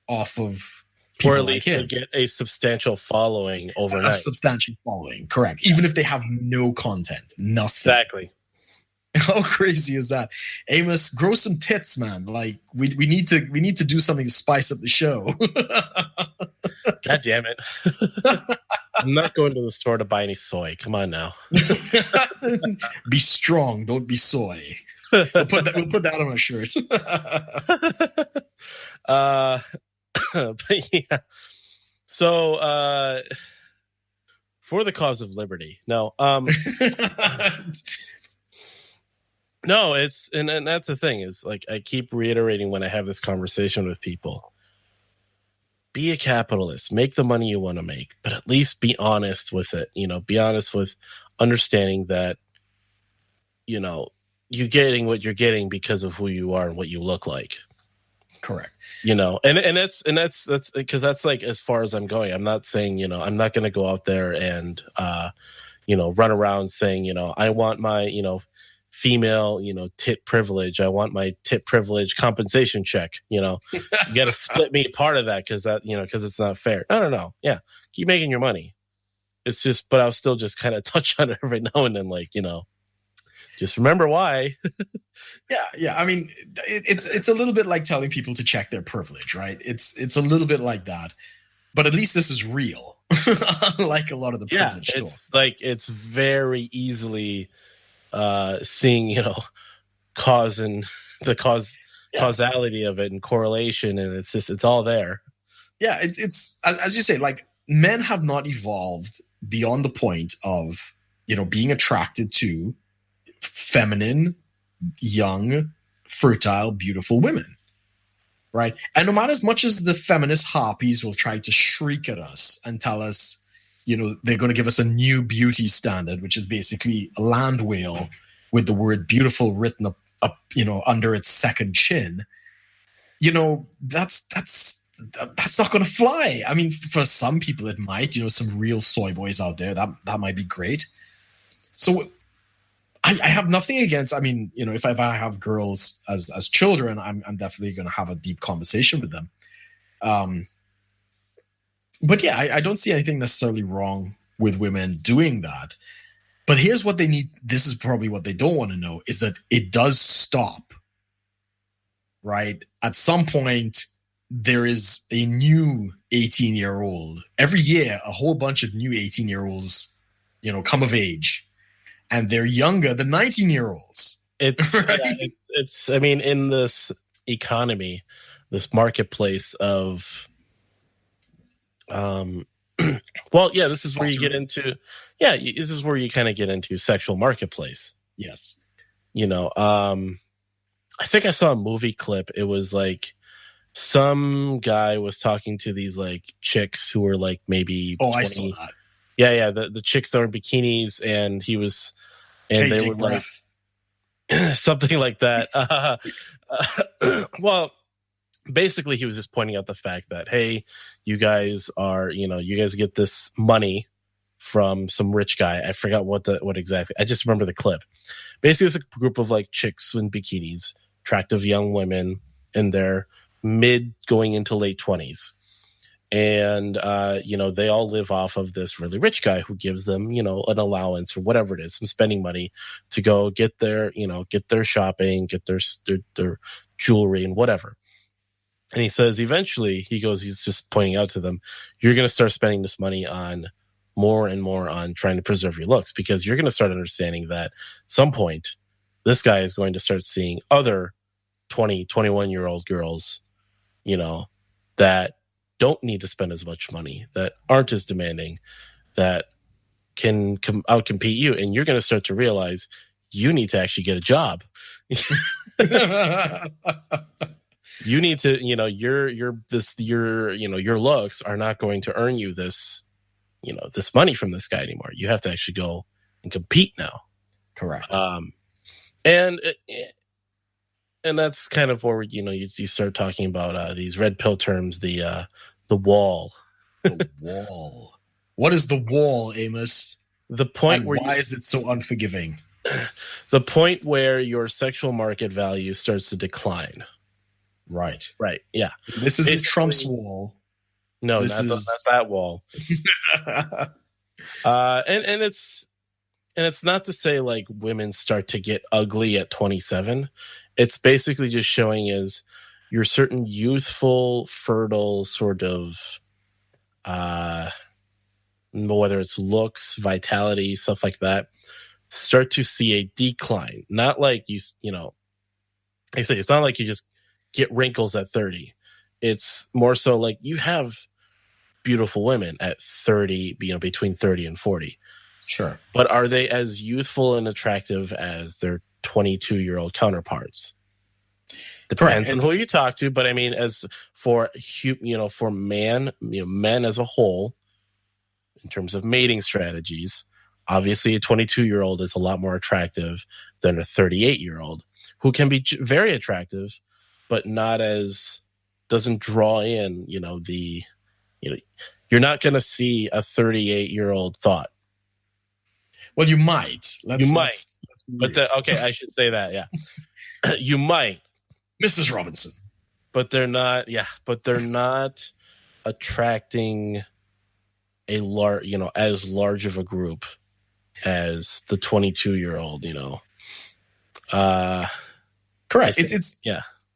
off of people. Or at least they get a substantial following overnight. A substantial following, correct. Even if they have no content, nothing. Exactly. How crazy is that? Amos, grow some tits, man. Like, we need to do something to spice up the show. God damn it. I'm not going to the store to buy any soy. Come on now. Be strong, don't be soy. We'll put that on a shirt. But yeah. So for the cause of liberty. No. No, it's and that's the thing, is like I keep reiterating when I have this conversation with people. Be a capitalist, make the money you want to make, but at least be honest with it. You know, be honest with understanding that, you know, you're getting what you're getting because of who you are and what you look like. Correct. You know, and that's because that's like as far as I'm going. I'm not saying, you know, I'm not going to go out there and you know, run around saying, you know, I want my, you know, female, you know, tit privilege. I want my tit privilege compensation check. You know, you got to split me part of that because that, you know, because it's not fair. No. Yeah, keep making your money. It's just, but I'll still just kind of touch on it every now and then, like, you know, just remember why. Yeah. I mean, it's a little bit like telling people to check their privilege, right? It's a little bit like that, but at least this is real. Like a lot of the privilege talk. It's like it's very easily seeing, you know, causality of it and correlation, and it's all there. Yeah, it's as you say, like, men have not evolved beyond the point of, you know, being attracted to feminine, young, fertile, beautiful women, right? And no matter as much as the feminist harpies will try to shriek at us and tell us, you know, they're going to give us a new beauty standard, which is basically a land whale with the word beautiful written up, you know, under its second chin. You know, that's not going to fly. I mean, for some people it might, you know, some real soy boys out there, that might be great. So I have nothing against, I mean, you know, if I have girls as children, I'm definitely going to have a deep conversation with them. But yeah, I don't see anything necessarily wrong with women doing that. But here's what they need. This is probably what they don't want to know, is that it does stop, right? At some point, there is a new 18-year-old. Every year, a whole bunch of new 18-year-olds, you know, come of age. And they're younger than 19-year-olds. It's, right? It's, I mean, in this economy, this marketplace of... well, yeah, this is where you get into, this is where you kind of get into sexual marketplace. Yes. You know, I think I saw a movie clip. It was like some guy was talking to these like chicks who were like maybe 20. I saw that. Yeah, the chicks that were in bikinis, and he was, and they were like something like that. Well, basically, he was just pointing out the fact that, hey, you guys are, you know, you guys get this money from some rich guy. I forgot what exactly. I just remember the clip. Basically, it's a group of like chicks in bikinis, attractive young women in their mid going into late 20s. And, you know, they all live off of this really rich guy who gives them, you know, an allowance or whatever it is, some spending money to go get their, you know, get their shopping, get their jewelry and whatever. And he says eventually, he's just pointing out to them, you're going to start spending this money on more and more on trying to preserve your looks, because you're going to start understanding that at some point, this guy is going to start seeing other 20, 21-year-old girls, that don't need to spend as much money, that aren't as demanding, that can outcompete you. And you're going to start to realize you need to actually get a job. You need to, your looks are not going to earn you this, this money from this guy anymore. You have to actually go and compete now. Correct. And that's kind of where, you start talking about these red pill terms, the wall. The wall. What is the wall, Amos? The point and where why is it so unforgiving? The point where your sexual market value starts to decline. Right. Yeah. This isn't Trump's wall. No, not that wall. And it's not to say like women start to get ugly at 27. It's basically just showing is your certain youthful, fertile sort of, whether it's looks, vitality, stuff like that, start to see a decline. Not like I say, it's not like you just get wrinkles at 30. It's more so like you have beautiful women at 30, between 30 and 40. Sure. But are they as youthful and attractive as their 22-year-old counterparts? Depends on who you talk to, but I mean, as for men as a whole, in terms of mating strategies, obviously a 22-year-old is a lot more attractive than a 38-year-old, who can be very attractive, but doesn't draw in, you're not going to see a 38-year-old thot. Well, you might. Let's okay, I should say that, yeah. You might. Mrs. Robinson. But they're not, attracting a as large of a group as the 22-year-old, Correct.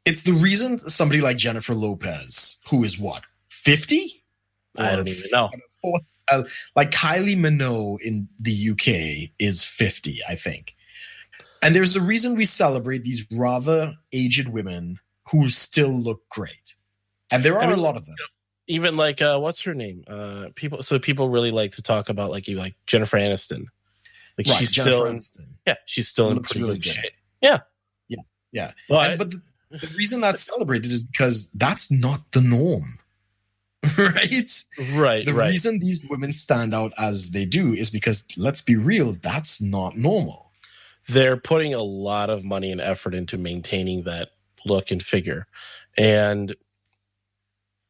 It's the reason somebody like Jennifer Lopez, who is what, 50? I don't even know. Like Kylie Minogue in the UK is 50, I think. And there's a reason we celebrate these rather aged women who still look great. And there are a lot of them. Even like, what's her name? People really like to talk about like Jennifer Aniston. Like right, she's Jennifer still, Aniston. She's still in pretty good shape. Yeah. But the reason that's celebrated is because that's not the norm. Right. The reason these women stand out as they do is because, let's be real, that's not normal. They're putting a lot of money and effort into maintaining that look and figure. And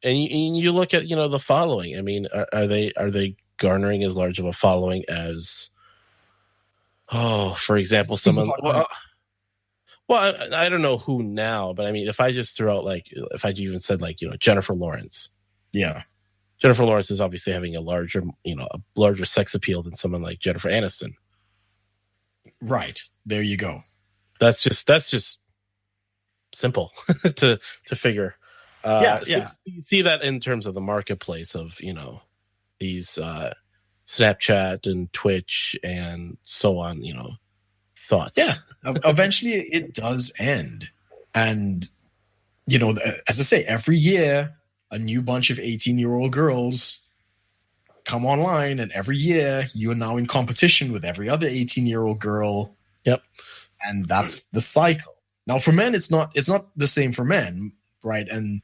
you look at, the following. I mean, are they garnering as large of a following as, for example, someone, well, I don't know who now, but I mean, if I just throw out if I even said Jennifer Lawrence. Yeah. Jennifer Lawrence is obviously having a larger sex appeal than someone like Jennifer Aniston. Right. There you go. That's just simple to figure. You see that in terms of the marketplace of, these Snapchat and Twitch and so on, thoughts. Yeah. Eventually it does end. And, as I say, every year, a new bunch of 18-year-old girls come online, and every year you are now in competition with every other 18-year-old girl. Yep. And that's the cycle. Now for men, it's not the same for men, right? And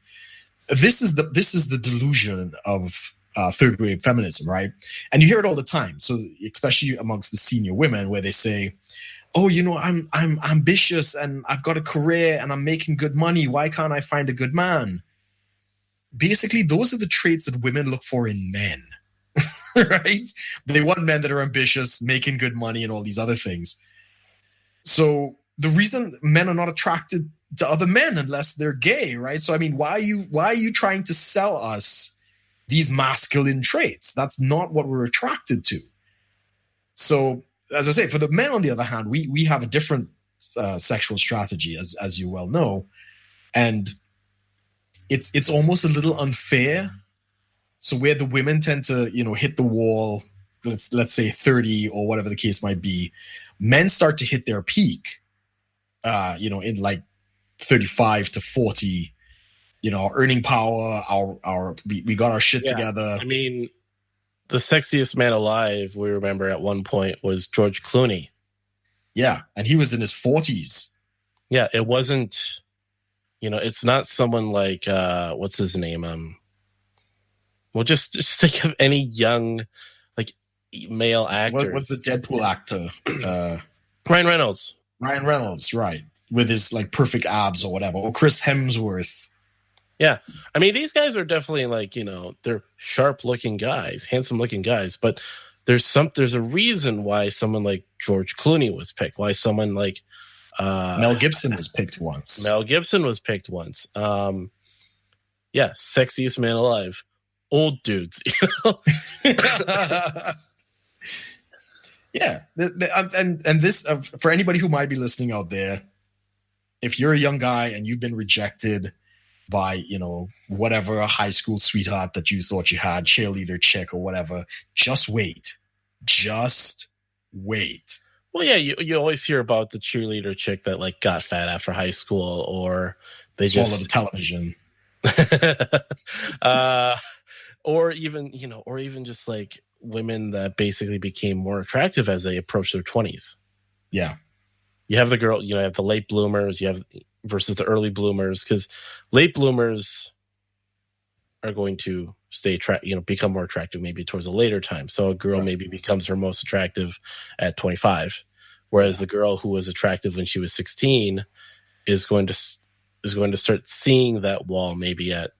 this is the delusion of third wave feminism, right? And you hear it all the time. So especially amongst the senior women, where they say, "Oh, I'm ambitious and I've got a career and I'm making good money. Why can't I find a good man?" Basically, those are the traits that women look for in men, right? They want men that are ambitious, making good money, and all these other things. So the reason men are not attracted to other men unless they're gay, right? So I mean, why are you trying to sell us these masculine traits? That's not what we're attracted to. So, as I say, for the men, on the other hand, we have a different sexual strategy, as you well know, and it's almost a little unfair. So where the women tend to, hit the wall, let's say 30 or whatever the case might be, men start to hit their peak, in like 35 to 40, earning power, we got our shit together. I mean, the sexiest man alive, we remember at one point, was George Clooney. Yeah, and he was in his 40s. Yeah, it wasn't, it's not someone like, what's his name? Well, just think of any young, like, male actor. What's the Deadpool actor? Ryan Reynolds. Ryan Reynolds, right. With his, like, perfect abs or whatever. Or Chris Hemsworth. Yeah. I mean, these guys are definitely, like, they're sharp-looking guys, handsome-looking guys. But there's a reason why someone like George Clooney was picked. Why someone like... Mel Gibson was picked once. Yeah, sexiest man alive. Old dudes, Yeah, and this for anybody who might be listening out there, if you're a young guy and you've been rejected by whatever high school sweetheart that you thought you had, cheerleader chick or whatever, just wait. Well, yeah, you always hear about the cheerleader chick that like got fat after high school, or they swallowed the television. Or even just like women that basically became more attractive as they approached their 20s. Yeah. You have the girl, you have the late bloomers, you have versus the early bloomers, because late bloomers are going to become more attractive maybe towards a later time. So a girl maybe becomes her most attractive at 25, whereas the girl who was attractive when she was 16 is going to start seeing that wall maybe at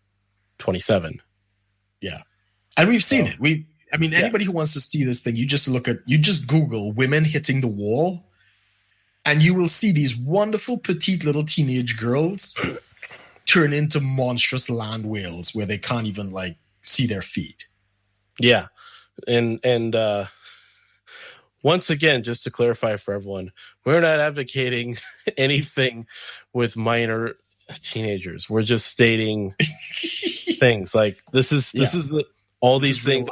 27. Yeah. And we've seen it. Anybody who wants to see this thing, you just Google women hitting the wall, and you will see these wonderful petite little teenage girls turn into monstrous land whales where they can't even like see their feet. Yeah. And once again, just to clarify for everyone, we're not advocating anything with minor teenagers. We're just stating things like this is all these things.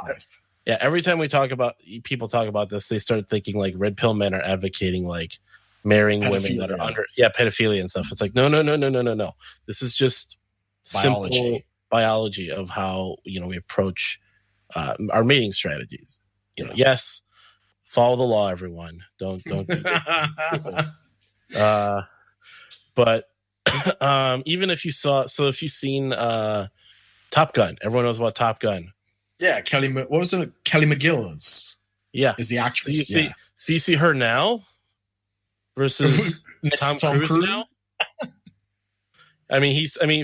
Yeah, every time people talk about this, they start thinking like red pill men are advocating like marrying women that are under pedophilia and stuff. It's like no. This is just simple biology of how we approach our mating strategies. Yes, follow the law, everyone. Don't. But even if if you've seen Top Gun, everyone knows about Top Gun. Yeah, Kelly McGillis. Yeah, is the actress. So you see her now versus Tom Cruise now.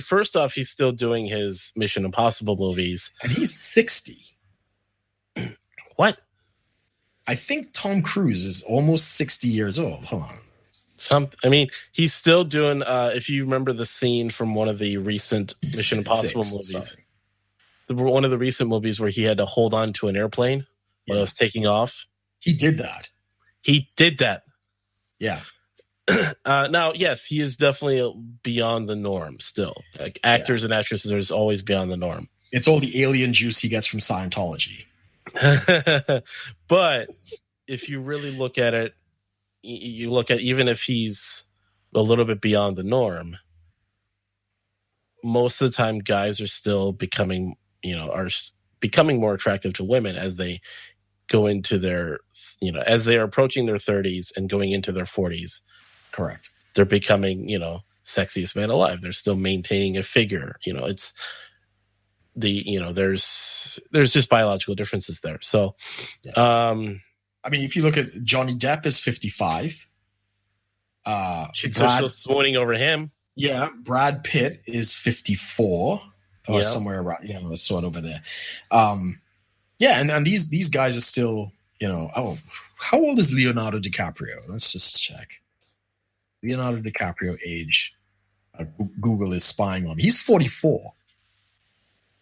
First off, he's still doing his Mission Impossible movies, and he's 60. What? I think Tom Cruise is almost 60 years old. Hold on. He's still doing. If you remember the scene from one of the recent Mission Impossible movies. Sorry. One of the recent movies where he had to hold on to an airplane while it was taking off. He did that. Yeah. Now, yes, he is definitely beyond the norm still. Like actors and actresses are always beyond the norm. It's all the alien juice he gets from Scientology. But if you really look at it, you look at even if he's a little bit beyond the norm, most of the time guys are still becoming more attractive to women as they go into their, as they are approaching their 30s and going into their 40s. Correct. They're becoming, sexiest man alive. They're still maintaining a figure. It's there's just biological differences there. So, if you look at Johnny Depp is 55. Chicks are still swooning over him. Yeah. Brad Pitt is 54. Somewhere around, sort of over there. And these guys are still, how old is Leonardo DiCaprio? Let's just check. Leonardo DiCaprio age. Google is spying on him. He's 44.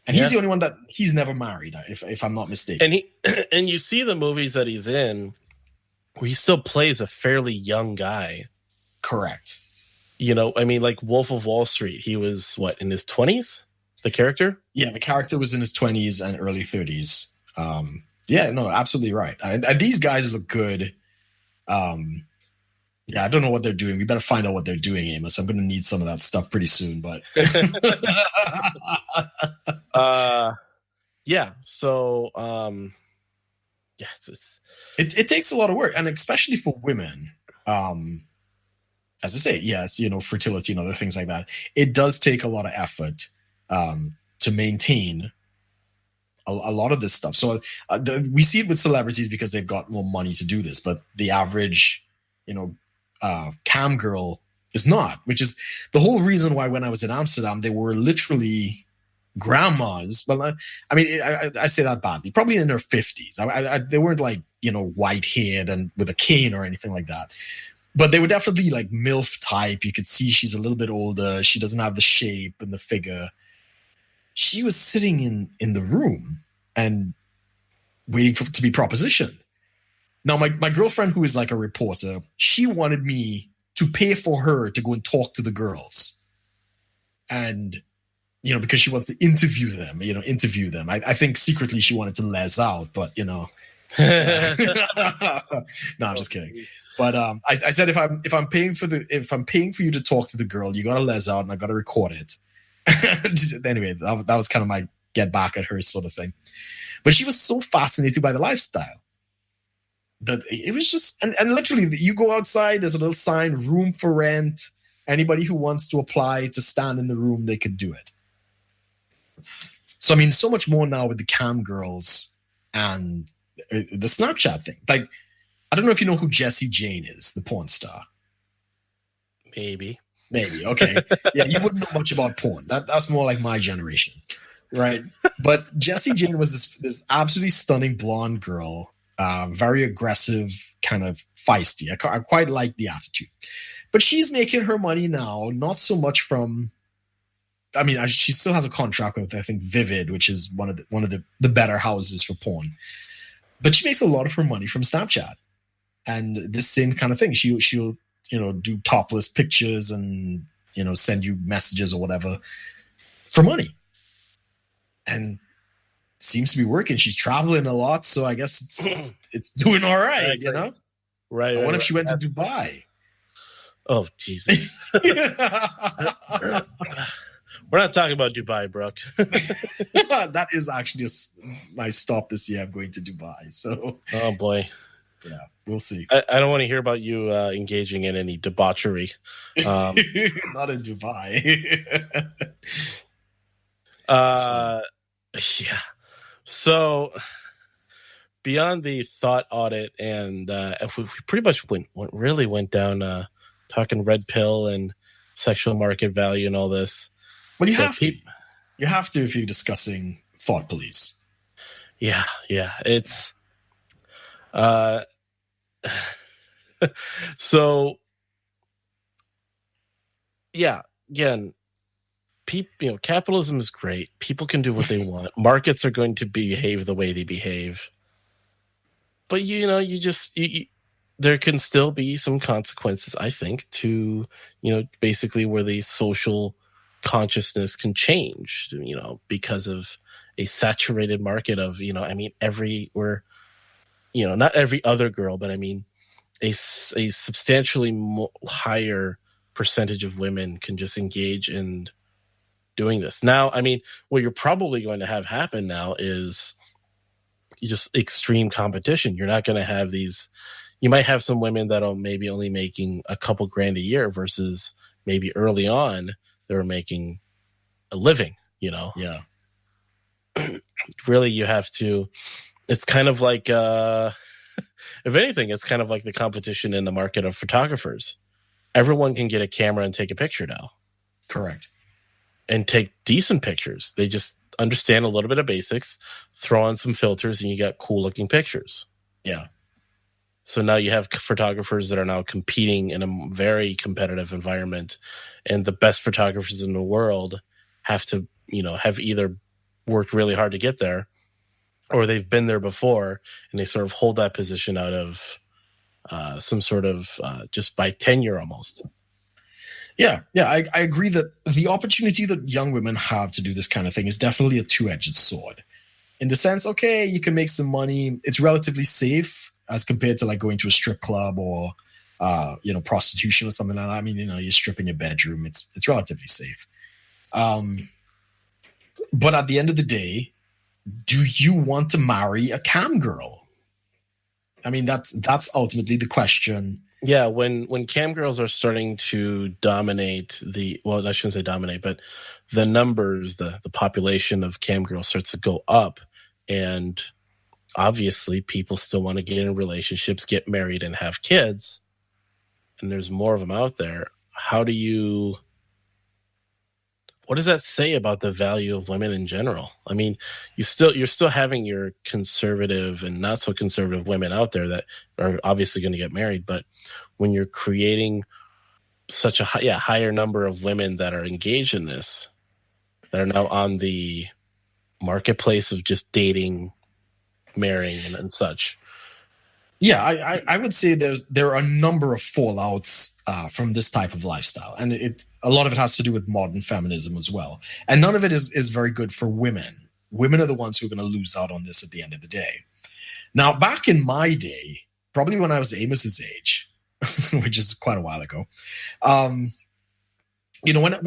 And he's the only one that he's never married, if I'm not mistaken. And you see the movies that he's in where he still plays a fairly young guy. Correct. Like Wolf of Wall Street, he was in his 20s? The character? Yeah, the character was in his 20s and early 30s. Yeah, no, absolutely right. And these guys look good. Yeah, I don't know what they're doing. We better find out what they're doing, Amos. I'm going to need some of that stuff pretty soon. But yeah. So yeah, it takes a lot of work, and especially for women. As I say, yes, fertility and other things like that. It does take a lot of effort to maintain a lot of this stuff. So we see it with celebrities because they've got more money to do this, but the average, cam girl is not, which is the whole reason why when I was in Amsterdam, they were literally grandmas. But I say that badly, probably in their 50s. They weren't like, white haired and with a cane or anything like that. But they were definitely like MILF type. You could see she's a little bit older. She doesn't have the shape and the figure. She was sitting in the room and waiting to be propositioned. Now, my girlfriend, who is like a reporter, she wanted me to pay for her to go and talk to the girls. And, because she wants to interview them. I think secretly she wanted to les out, but, No, I'm just kidding. But I said if I'm paying for you to talk to the girl, you gotta les out and I gotta record it. Anyway, that was kind of my get back at her sort of thing. But she was so fascinated by the lifestyle that it was just and literally you go outside, there's a little sign, room for rent. Anybody who wants to apply to stand in the room, they could do it. So so much more now with the cam girls and the Snapchat thing. Like, I don't know if you know who Jessie Jane is, the porn star. Maybe. Okay. Yeah, you wouldn't know much about porn. That's more like my generation, right? But Jessie Jane was this absolutely stunning blonde girl, very aggressive, kind of feisty. I quite like the attitude. But she's making her money now, not so much from. She still has a contract with, I think, Vivid, which is one of the better houses for porn. But she makes a lot of her money from Snapchat, and this same kind of thing. She'll do topless pictures and send you messages or whatever for money, and seems to be working. She's traveling a lot, so I guess it's doing all right. Right. I wonder if she went to Dubai. Oh, Jesus. We're not talking about Dubai, Brook. That is actually my stop this year. I'm going to Dubai. So, oh boy, yeah, we'll see. I don't want to hear about you engaging in any debauchery. Not in Dubai. Yeah. So, beyond the thot-audit, and we pretty much went down talking red pill and sexual market value and all this. Well, you have to. You have to if you're discussing thought police. Yeah. It's so yeah. Again, capitalism is great. People can do what they want. Markets are going to behave the way they behave. But there can still be some consequences, I think, to basically where the social consciousness can change, because of a saturated market of, not every other girl, but a substantially higher percentage of women can just engage in doing this. Now, what you're probably going to have happen now is just extreme competition. You're not going to have these, you might have some women that are maybe only making a couple grand a year versus maybe early on they were making a living, Yeah. Really, you have to, it's kind of like, if anything, it's kind of like the competition in the market of photographers. Everyone can get a camera and take a picture now. Correct. And take decent pictures. They just understand a little bit of basics, throw on some filters, and you got cool looking pictures. Yeah. So now you have photographers that are now competing in a very competitive environment, and the best photographers in the world have to, have either worked really hard to get there, or they've been there before, and they sort of hold that position out of some sort of just by tenure almost. Yeah, I agree that the opportunity that young women have to do this kind of thing is definitely a two-edged sword. In the sense, okay, you can make some money. It's relatively safe as compared to like going to a strip club or prostitution or something like that. I mean, you strip in your bedroom. It's relatively safe. But at the end of the day, do you want to marry a cam girl? I mean, that's ultimately the question. Yeah, when cam girls are starting to dominate I shouldn't say dominate, but the numbers, the population of cam girls starts to go up, and obviously people still want to get in relationships, get married, and have kids, and there's more of them out there. What does that say about the value of women in general? I mean, you're still having your conservative and not so conservative women out there that are obviously going to get married, but when you're creating such a higher number of women that are engaged in this, that are now on the marketplace of just dating, marrying, and such. Yeah, I would say there are a number of fallouts from this type of lifestyle, and a lot of it has to do with modern feminism as well. And none of it is very good for women. Women are the ones who are going to lose out on this at the end of the day. Now, back in my day, probably when I was Amos's age, which is quite a while ago, when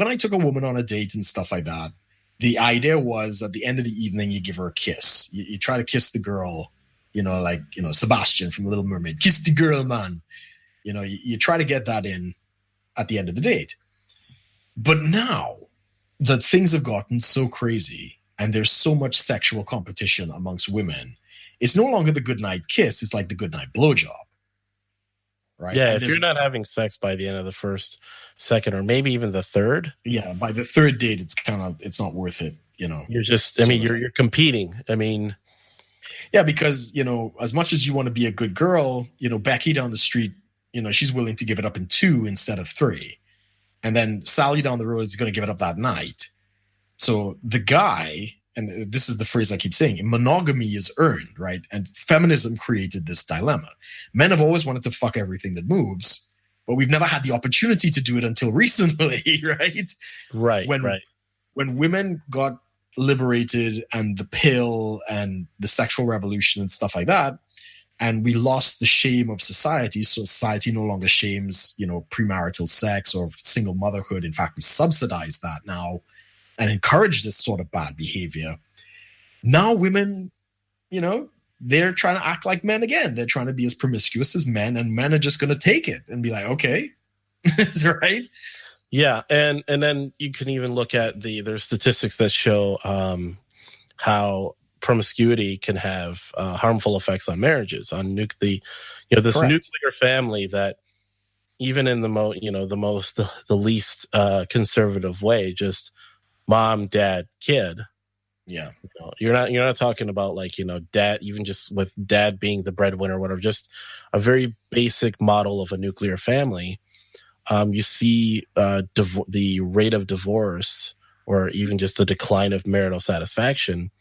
I took a woman on a date and stuff like that, the idea was at the end of the evening, you give her a kiss. You try to kiss the girl. Sebastian from Little Mermaid, kiss the girl, man. You try to get that in at the end of the date. But now that things have gotten so crazy and there's so much sexual competition amongst women, it's no longer the goodnight kiss. It's like the goodnight blowjob. Right? Yeah, if you're not having sex by the end of the first, second, or maybe even the third. Yeah, by the third date, it's not worth it. You're just, you're competing. I mean, yeah, because, as much as you want to be a good girl, Becky down the street, she's willing to give it up in 2 instead of 3. And then Sally down the road is going to give it up that night. So the guy, and this is the phrase I keep saying, monogamy is earned, right? And feminism created this dilemma. Men have always wanted to fuck everything that moves, but we've never had the opportunity to do it until recently, right? Right, When women got liberated and the pill and the sexual revolution and stuff like that, and we lost the shame of society. So society no longer shames, premarital sex or single motherhood. In fact, we subsidize that now and encourage this sort of bad behavior. Now women, they're trying to act like men again. They're trying to be as promiscuous as men, and men are just going to take it and be like, okay, right? Yeah, and then you can even look at there's statistics that show how promiscuity can have harmful effects on marriages, on this Correct. nuclear family that even in the least conservative way, just mom, dad, kid. Yeah, you're not talking about dad, even just with dad being the breadwinner or whatever, just a very basic model of a nuclear family. You see the rate of divorce, or even just the decline of marital satisfaction,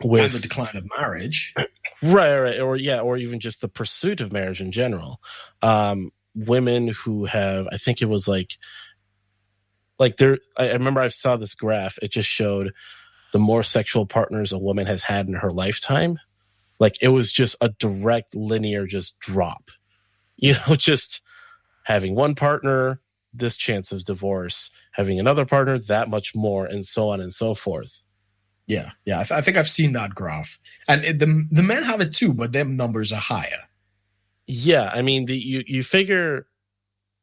and the decline of marriage, right, or even just the pursuit of marriage in general. Women who have, I think it was I remember I saw this graph. It just showed the more sexual partners a woman has had in her lifetime, it was just a direct linear just drop. Just having one partner, this chance of divorce, having another partner, that much more, and so on and so forth. Yeah. I think I've seen that graph, and the men have it too, but them numbers are higher. Yeah, I mean, you figure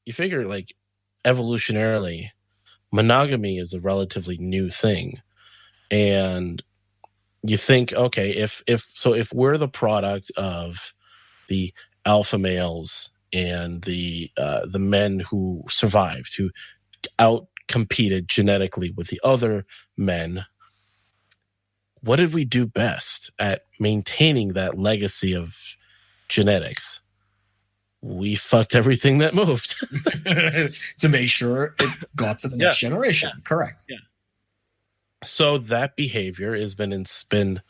evolutionarily, monogamy is a relatively new thing, and you think, okay, if we're the product of the alpha males and the men who survived, who out-competed genetically with the other men, what did we do best at maintaining that legacy of genetics? We fucked everything that moved to make sure it got to the next generation. Yeah. Correct. Yeah. So that behavior has been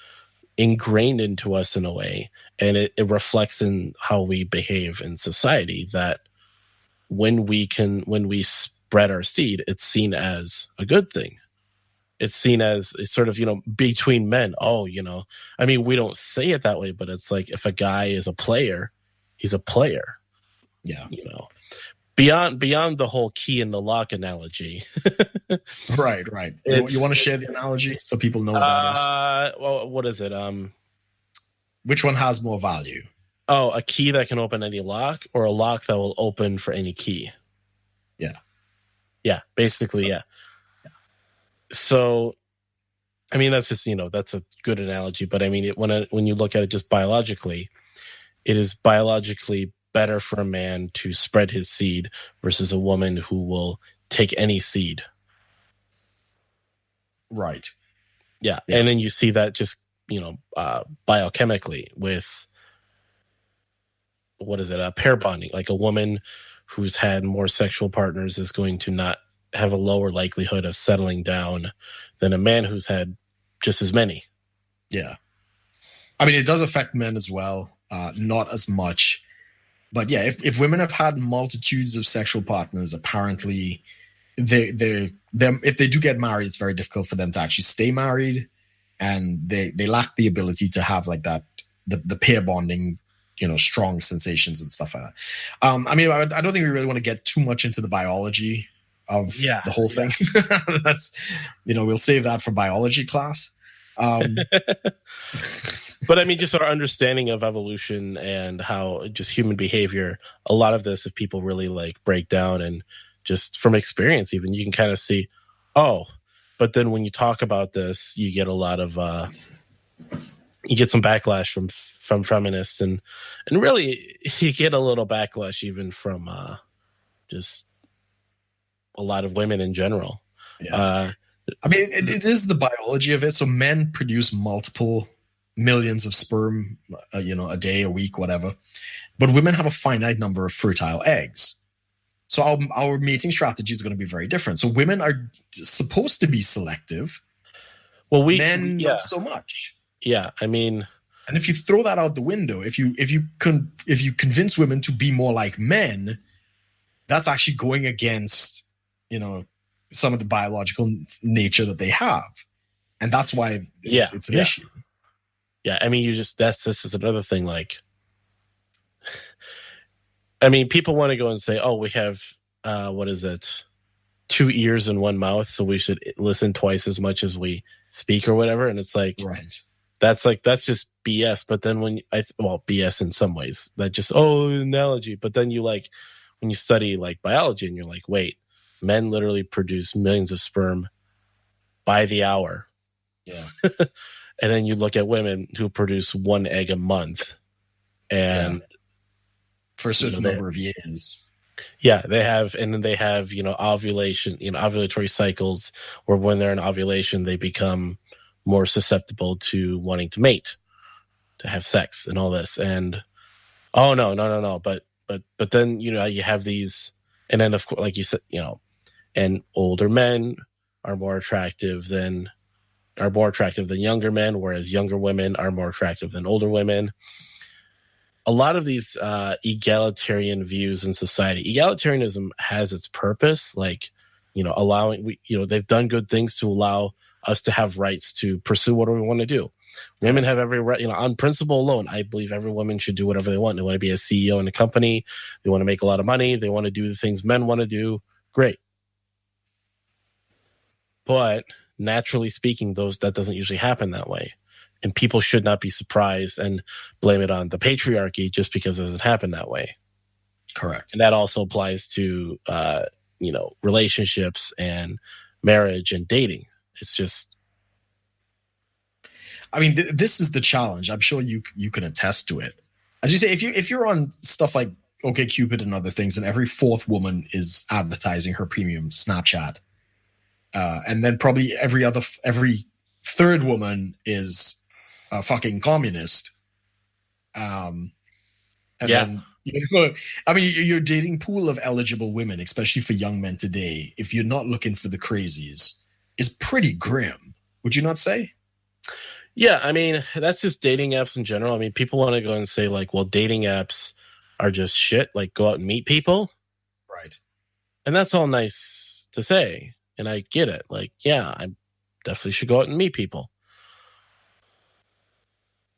ingrained into us in a way, and it reflects in how we behave in society, that when we spread our seed, it's seen as a good thing. It's seen as a sort of, between men. Oh, I mean, we don't say it that way, but it's like if a guy is a player, he's a player. Yeah. Beyond the whole key in the lock analogy. Right. You want to share the analogy so people know what that is? Well, what is it? Which one has more value? Oh, a key that can open any lock, or a lock that will open for any key. Yeah, basically, yeah. So, I mean, that's just, that's a good analogy. But I mean, when you look at it just biologically, it is biologically better for a man to spread his seed versus a woman who will take any seed. Right. Yeah. And then you see that just, biochemically with, what is it? Pair bonding. Like a woman who's had more sexual partners is going to not have a lower likelihood of settling down than a man who's had just as many. Yeah. I mean, it does affect men as well. Not as much. But yeah, if women have had multitudes of sexual partners, apparently if they do get married, it's very difficult for them to actually stay married. And they lack the ability to have like that, the pair bonding, strong sensations and stuff like that. I mean, I don't think we really want to get too much into the biology of the whole thing. That's, we'll save that for biology class. But I mean, just our understanding of evolution and how just human behavior, a lot of this, if people really like break down and just from experience, even you can kind of see, but then when you talk about this, you get a lot of, you get some backlash from feminists and really you get a little backlash even from just a lot of women in general. Yeah. I mean, it is the biology of it. So men produce multiple millions of sperm, a day, a week, whatever. But women have a finite number of fertile eggs. So our mating strategy is going to be very different. So women are supposed to be selective. Well, men not so much. Yeah, I mean, and if you throw that out the window, if you convince women to be more like men, that's actually going against, some of the biological nature that they have. And that's why it's an issue. Yeah, I mean, this is another thing. Like, I mean, people want to go and say, "Oh, we have 2 ears and 1 mouth, so we should listen twice as much as we speak," or whatever. And it's like, right. That's just BS. But then BS in some ways. That just analogy. But then when you study like biology, and you're like, wait, men literally produce millions of sperm by the hour. Yeah. And then you look at women who produce 1 egg a month, and for a certain number of years. Yeah, they have ovulation, ovulatory cycles, where when they're in ovulation, they become more susceptible to wanting to mate, to have sex, and all this. And no, but then you have these, and then of course, like you said, and older men are more attractive than younger men, whereas younger women are more attractive than older women. A lot of these egalitarian views in society, egalitarianism has its purpose, like, allowing, they've done good things to allow us to have rights to pursue whatever we want to do. Women have every right, on principle alone, I believe every woman should do whatever they want. They want to be a CEO in a company. They want to make a lot of money. They want to do the things men want to do. Great. But naturally speaking, that doesn't usually happen that way. And people should not be surprised and blame it on the patriarchy just because it doesn't happen that way. Correct. And that also applies to, relationships and marriage and dating. It's just, I mean, this is the challenge. I'm sure you can attest to it. As you say, if you're on stuff like OkCupid and other things, and every fourth woman is advertising her premium Snapchat, and then probably every third woman is a fucking communist. Then, I mean, your dating pool of eligible women, especially for young men today, if you're not looking for the crazies, is pretty grim. Would you not say? Yeah, I mean, that's just dating apps in general. I mean, people want to go and say, like, well, dating apps are just shit. Like, go out and meet people. Right. And that's all nice to say, and I get it. Like, yeah, I definitely should go out and meet people.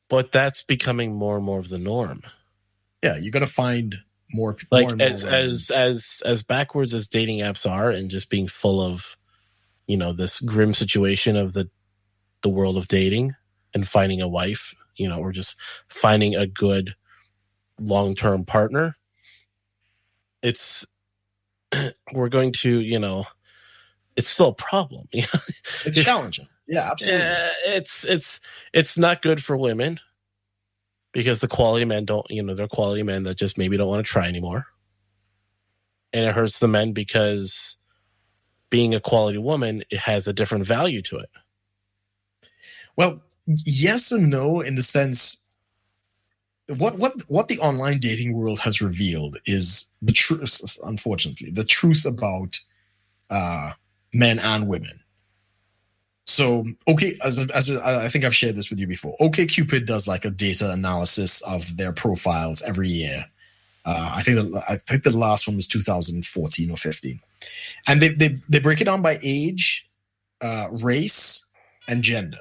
But that's becoming more and more of the norm. Yeah, you're gonna find more Like, more and more women. as backwards as dating apps are, and just being full of, this grim situation of the world of dating and finding a wife, or just finding a good long-term partner. It's we're going to, it's still a problem. It's challenging. Yeah, absolutely. It's not good for women because the quality men don't, they're quality men that just maybe don't want to try anymore. And it hurts the men because being a quality woman, it has a different value to it. Well, yes and no, in the sense, what the online dating world has revealed is the truth. Unfortunately, the truth about men and women. So, okay, as I think I've shared this with you before. OkCupid does like a data analysis of their profiles every year. I think the last one was 2014 or 15, and they break it down by age, race, and gender.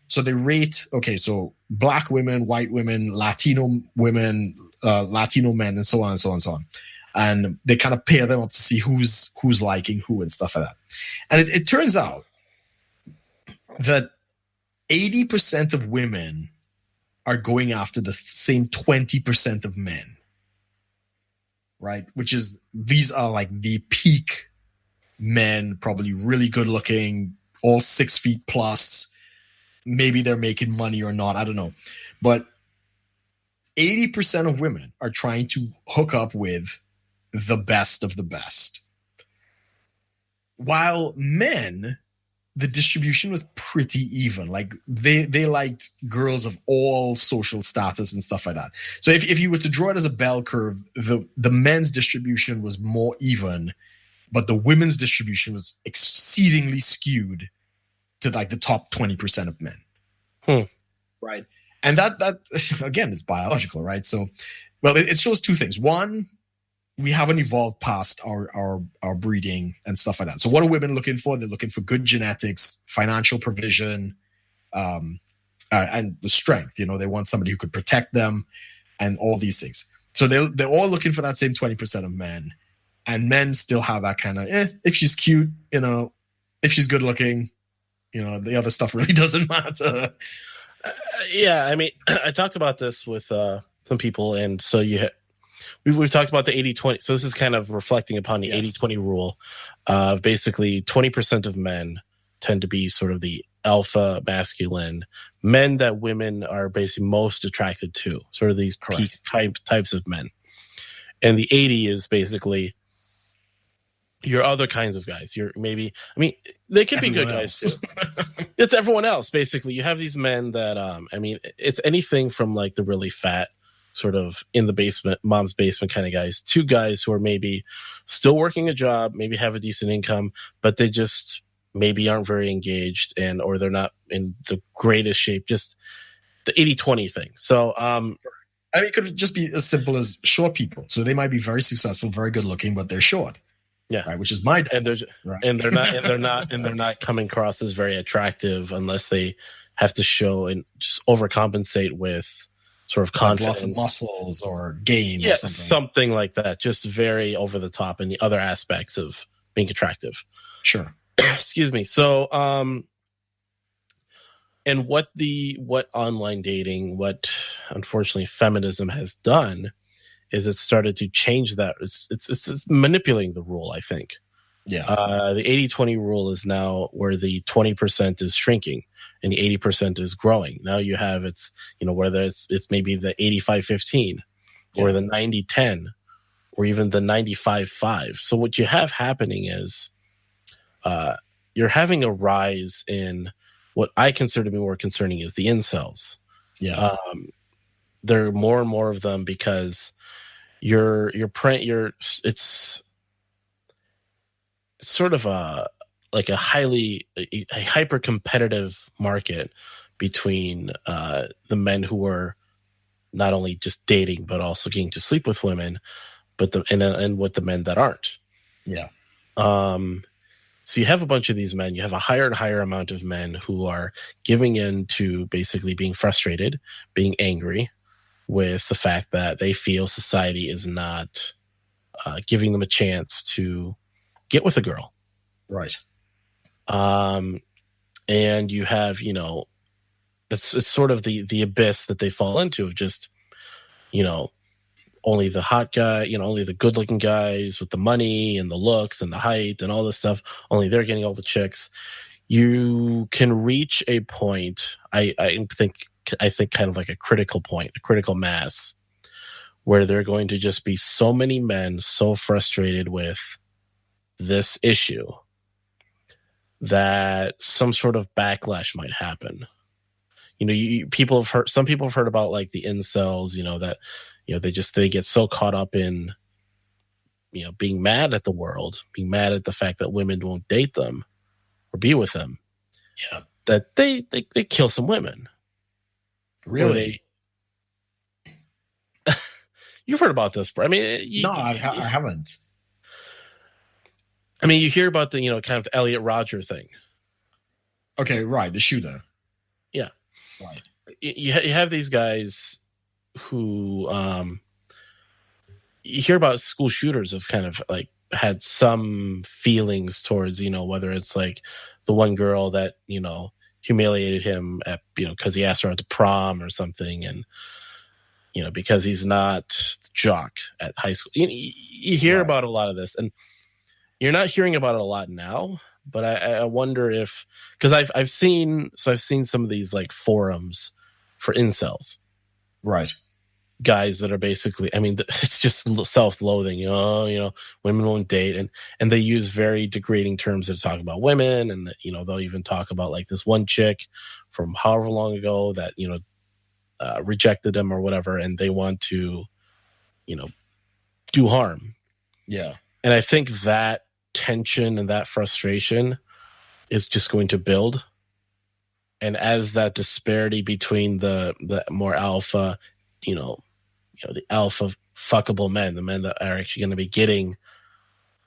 So they rate, so black women, white women, Latino women, Latino men, and so on and so on and so on. And they kind of pair them up to see who's liking who and stuff like that. And it turns out that 80% of women are going after the same 20% of men. Right? Which is, these are like the peak men, probably really good looking, all 6 feet plus. Maybe they're making money or not. I don't know. But 80% of women are trying to hook up with the best of the best. While men, the distribution was pretty even. Like they liked girls of all social status and stuff like that. So if you were to draw it as a bell curve, the men's distribution was more even, but the women's distribution was exceedingly skewed to like the top 20% of men. Right. And that again, it's biological, right? So, well, it shows two things. One, we haven't evolved past our breeding and stuff like that. So what are women looking for? They're looking for good genetics, financial provision, and the strength. They want somebody who could protect them and all these things. So they're all looking for that same 20% of men. And men still have that kind of, if she's cute, if she's good looking, the other stuff really doesn't matter. Yeah, I mean, I talked about this with some people, and so we've talked about the 80-20. So this is kind of reflecting upon the 80-20 rule. Basically, 20% of men tend to be sort of the alpha masculine men that women are basically most attracted to, sort of these peak types of men. And the 80 is basically your other kinds of guys. They could be good guys too. It's everyone else, basically. You have these men that, it's anything from like the really fat, sort of in the basement, mom's basement kind of guys, to guys who are maybe still working a job, maybe have a decent income, but they just maybe aren't very engaged or they're not in the greatest shape, just the 80-20 thing. So, it could just be as simple as short people. So they might be very successful, very good looking, but they're short. Yeah, right, which is my dad. And they're not coming across as very attractive unless they have to show and just overcompensate with sort of confidence, lots of muscles or game, or something like that. Just very over the top in the other aspects of being attractive. Sure. Excuse me. So, and what online dating, what unfortunately feminism has done, is it started to change that. It's manipulating the rule, I think. Yeah. The 80-20 rule is now where the 20% is shrinking and the 80% is growing. Now you have whether it's maybe the 85-15 or the 90-10 or even the 95-5. So what you have happening is you're having a rise in what I consider to be more concerning is the incels. Yeah. There are more and more of them because it's sort of a hyper competitive market between the men who are not only just dating but also getting to sleep with women, and with the men that aren't. Yeah. So you have a bunch of these men. You have a higher and higher amount of men who are giving in to basically being frustrated, being angry with the fact that they feel society is not giving them a chance to get with a girl. Right. And you have, it's sort of the abyss that they fall into of just, only the hot guy, only the good looking guys with the money and the looks and the height and all this stuff, only they're getting all the chicks. You can reach a point, I think kind of like a critical point, a critical mass, where there are going to just be so many men so frustrated with this issue that some sort of backlash might happen. Some people have heard about like the incels, that, they get so caught up in, being mad at the world, being mad at the fact that women won't date them or be with them. Yeah. That they kill some women. Really? You've heard about this, bro. I mean, no, I haven't. I mean, you hear about the, kind of Elliot Rodger thing. Okay, right. The shooter. Yeah. Right. You have these guys who, you hear about school shooters have kind of like had some feelings towards, whether it's like the one girl that, humiliated him at, because he asked her out to prom or something. And, because he's not the jock at high school. You hear about a lot of this, and you're not hearing about it a lot now, but I wonder if, because I've seen some of these like forums for incels, right? Guys that are basically, I mean, it's just self-loathing. Women won't date, and they use very degrading terms to talk about women, and they'll even talk about like this one chick from however long ago that rejected them or whatever, and they want to, do harm. Yeah, and I think that tension and that frustration is just going to build, and as that disparity between the more alpha, the alpha fuckable men, the men that are actually going to be getting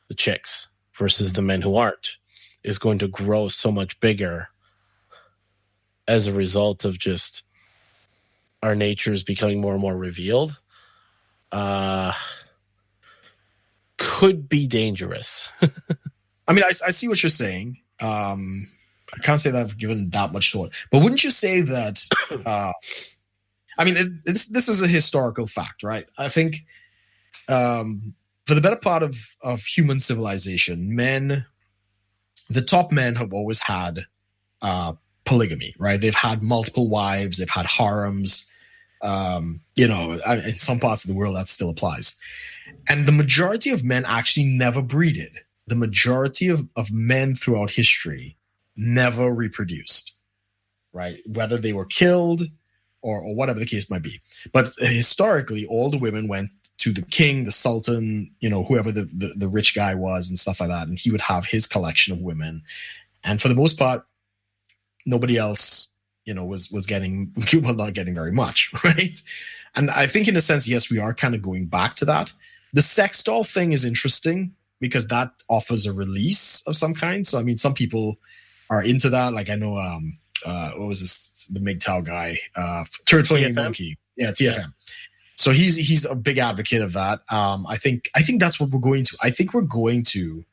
the chicks versus the men who aren't, is going to grow so much bigger as a result of just our natures becoming more and more revealed. Could be dangerous. I mean, I see what you're saying. I can't say that I've given that much thought, but wouldn't you say that? I mean, this is a historical fact, right? I think for the better part of human civilization, the top men have always had polygamy, right? They've had multiple wives, they've had harems. In some parts of the world that still applies. And the majority of men actually never breeded. The majority of men throughout history never reproduced, right? Whether they were killed or whatever the case might be. But historically, all the women went to the king, the sultan, whoever the rich guy was and stuff like that. And he would have his collection of women. And for the most part, nobody else, was getting, well, not getting very much, right? And I think in a sense, yes, we are kind of going back to that. The sex doll thing is interesting because that offers a release of some kind. So, I mean, some people are into that. Like I know, what was this? The MGTOW guy, Turd Flinging Monkey. Yeah, TFM. Yeah. So he's a big advocate of that. I think that's what we're going to. I think we're going to,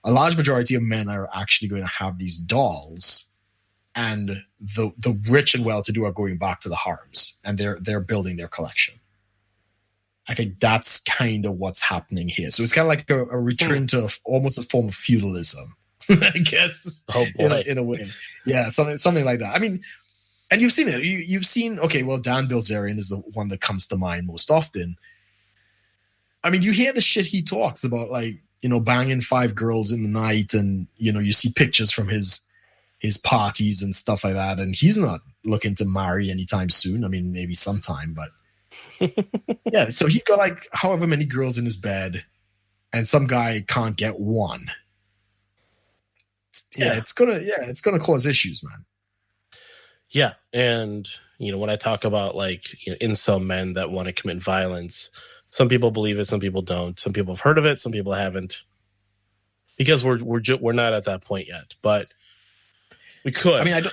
a large majority of men are actually going to have these dolls, and the rich and well-to-do are going back to the harems, and they're building their collection. I think that's kind of what's happening here. So it's kind of like a return to almost a form of feudalism, I guess. Oh boy. In a way, yeah, something like that. I mean, and you've seen it. You've seen. Okay, well, Dan Bilzerian is the one that comes to mind most often. I mean, you hear the shit he talks about, like banging 5 girls in the night, and you see pictures from his parties and stuff like that, and he's not looking to marry anytime soon. I mean, maybe sometime, but yeah. So he's got like however many girls in his bed, and some guy can't get one. It's gonna cause issues, man. Yeah, and when I talk about like incel men that want to commit violence, some people believe it, some people don't. Some people have heard of it, some people haven't. because we're not at that point yet, but we could. I mean,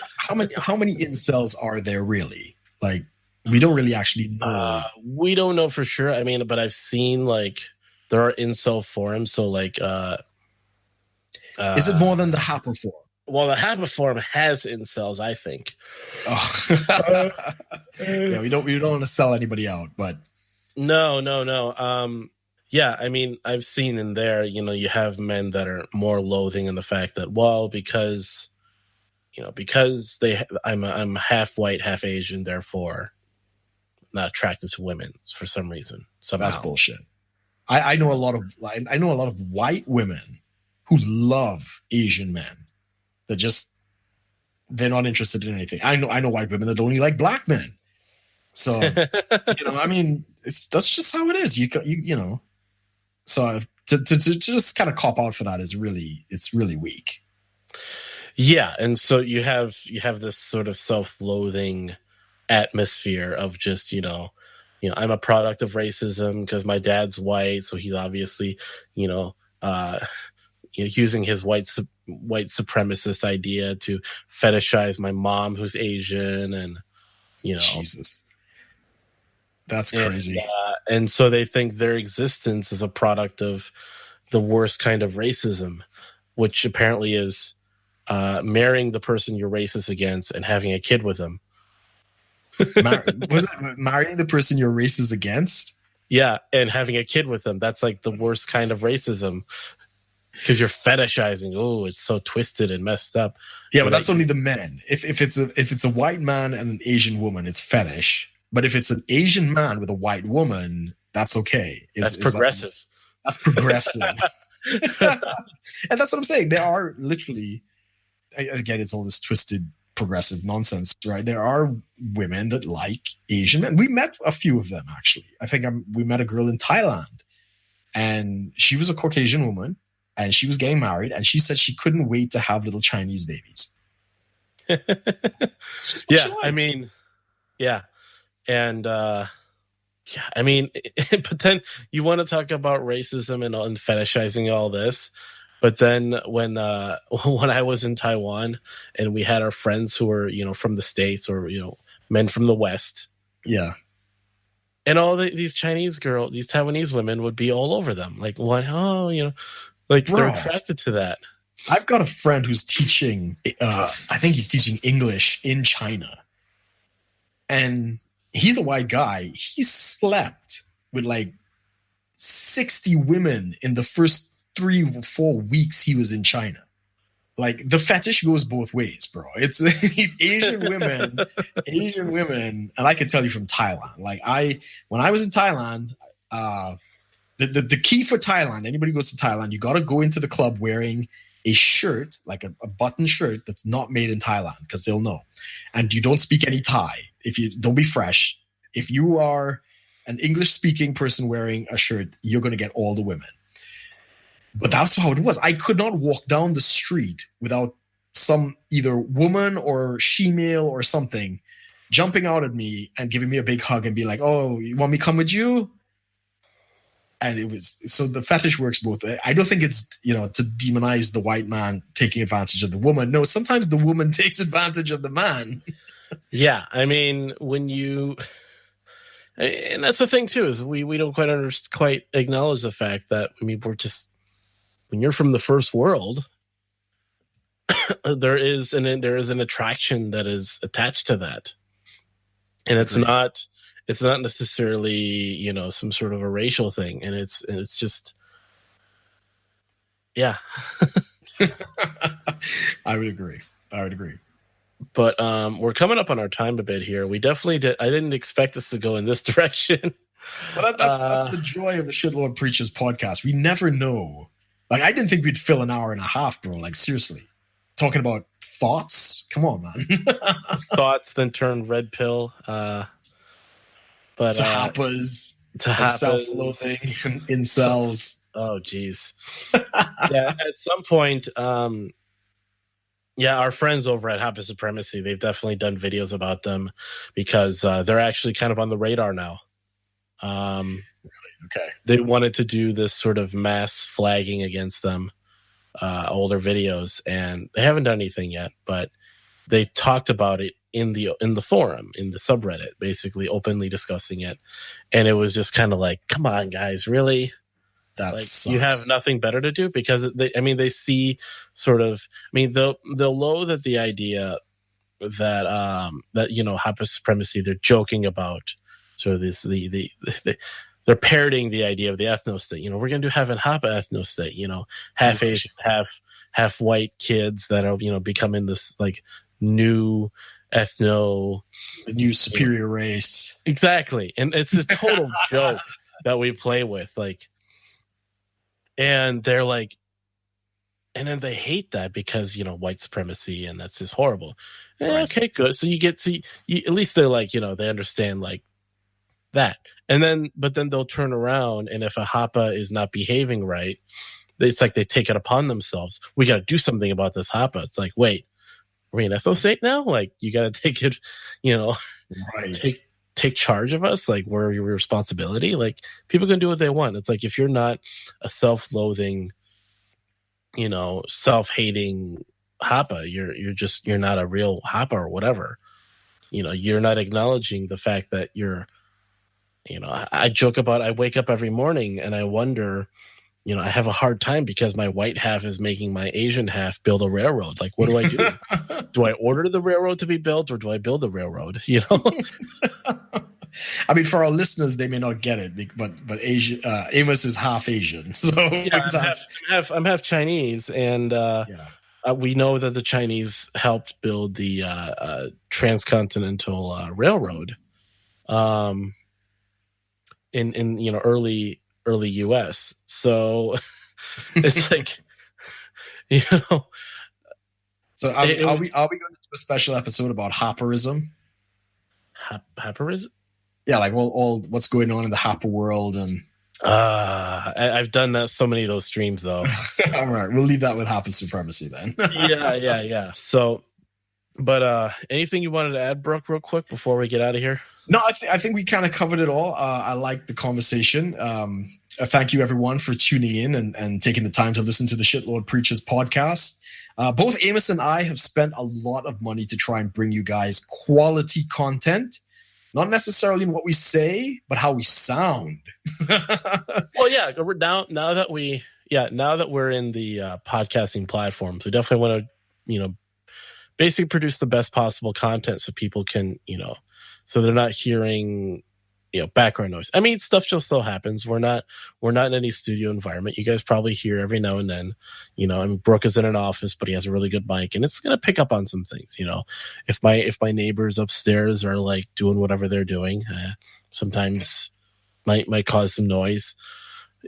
how many incels are there really? Like, we don't really actually know. We don't know for sure. I mean, but I've seen like there are incel forums. So like, is it more than the Happer forum? Well, the Happer forum has incels, I think. Oh. Yeah, we don't want to sell anybody out, but no. Yeah, I mean, I've seen in there, you have men that are more loathing in the fact that, well, because I'm half white, half Asian, therefore not attractive to women for some reason. So that's bullshit. I know a lot of white women who love Asian men. They're not interested in anything. I know white women that only like black men. So I mean, that's just how it is. You know. So to just kind of cop out for that it's really weak. Yeah, and so you have this sort of self-loathing atmosphere of just I'm a product of racism because my dad's white, so he's obviously using his white supremacist idea to fetishize my mom who's Asian, and Jesus, that's crazy. And so they think their existence is a product of the worst kind of racism, which apparently is marrying the person you're racist against and having a kid with them. Was it marrying the person you're racist against? Yeah, and having a kid with them. That's like the worst kind of racism because you're fetishizing. Oh, it's so twisted and messed up. Yeah, but that's only the men. If it's a white man and an Asian woman, it's fetish. But if it's an Asian man with a white woman, that's okay. That's progressive. That's progressive. And that's what I'm saying. There are literally, again, it's all this twisted progressive nonsense, right? There are women that like Asian men. We met a few of them, actually. I think we met a girl in Thailand, and she was a Caucasian woman, and she was getting married, and she said she couldn't wait to have little Chinese babies. Yeah, I mean, yeah. And I mean, but then you want to talk about racism and fetishizing all this, but then when I was in Taiwan and we had our friends who were from the States or men from the West, yeah, and all these Chinese girls, these Taiwanese women would be all over them, like what? Oh, like they're attracted to that. I've got a friend who's teaching. I think he's teaching English in China, and he's a white guy. He slept with like 60 women in the first 3 or 4 weeks he was in China. Like, the fetish goes both ways, bro. It's Asian women, and I can tell you from Thailand. Like, when I was in Thailand, the key for Thailand, anybody who goes to Thailand, you got to go into the club wearing a shirt, like a button shirt that's not made in Thailand, because they'll know. And you don't speak any Thai. Don't be fresh. If you are an English-speaking person wearing a shirt, you're going to get all the women. But that's how it was. I could not walk down the street without some either woman or she-male or something jumping out at me and giving me a big hug and be like, "Oh, you want me to come with you?" And it was, so the fetish works both. I don't think it's, to demonize the white man taking advantage of the woman. No, sometimes the woman takes advantage of the man. Yeah. I mean, and that's the thing too, is we don't quite acknowledge the fact that, when you're from the first world, there is an attraction that is attached to that. And it's not necessarily, some sort of a racial thing. And it's just, yeah. I would agree. But we're coming up on our time a bit here. We definitely did. I didn't expect us to go in this direction. But that's the joy of the Shitlord-preachers podcast. We never know. Like, I didn't think we'd fill an hour and a half, bro. Like, seriously. Talking about thoughts? Come on, man. Thoughts then turned red pill. But Tahapas, self-loathing, incels. Oh, geez. Yeah, at some point, our friends over at Hapa Supremacy, they've definitely done videos about them because they're actually kind of on the radar now. Really? Okay. They wanted to do this sort of mass flagging against them. older videos, and they haven't done anything yet, but they talked about it in the forum, in the subreddit, basically openly discussing it. And it was just kind of like, come on, guys, really? That Like, sucks. you have nothing better to do? Because they see sort of, they'll loathe at the idea that Hapa supremacy, they're joking about sort of this, they're parroting the idea of the ethno state. We're going to do have an Hapa ethno state, half Asian, half white kids that are, becoming this like new ethno, the new superior race. Exactly. And it's a total joke that we play with, like, and they're like, and then they hate that because, white supremacy, and that's just horrible. Right. Okay, good. So at least they're like, they understand like that. But then they'll turn around, and if a Hapa is not behaving right, it's like they take it upon themselves. We got to do something about this Hapa. It's like, wait, are we an ethno state now? Like, you got to take it, right. Take charge of us. Like, we're your responsibility. Like, people can do what they want. It's like, if you're not a self-loathing, self-hating Hapa, you're not a real Hapa or whatever. You're not acknowledging the fact that you're, I joke about, I wake up every morning and I wonder, I have a hard time because my white half is making my Asian half build a railroad. Like, what do I do? Do I order the railroad to be built, or do I build the railroad? For our listeners, they may not get it, but Amos is half Asian, so yeah, I'm half Chinese, and we know that the Chinese helped build the transcontinental railroad, in early U.S. So it's like, So are we going to do a special episode about Haparism? Haparism? Yeah, like all what's going on in the Hapa world, and I've done that so many of those streams though. All right, we'll leave that with Hapa supremacy then. yeah. So, but anything you wanted to add, Brooke, real quick before we get out of here? No, I think we kind of covered it all. I like the conversation. Thank you, everyone, for tuning in and taking the time to listen to the Shitlord Preachers podcast. Both Amos and I have spent a lot of money to try and bring you guys quality content, not necessarily in what we say, but how we sound. Well, yeah, now that we're in the podcasting platforms, we definitely want to, basically produce the best possible content so people can, so they're not hearing, background noise. Stuff just still happens. We're not in any studio environment. You guys probably hear every now and then, Brooke is in an office, but he has a really good mic, and it's going to pick up on some things. If my neighbors upstairs are like doing whatever they're doing, sometimes might cause some noise.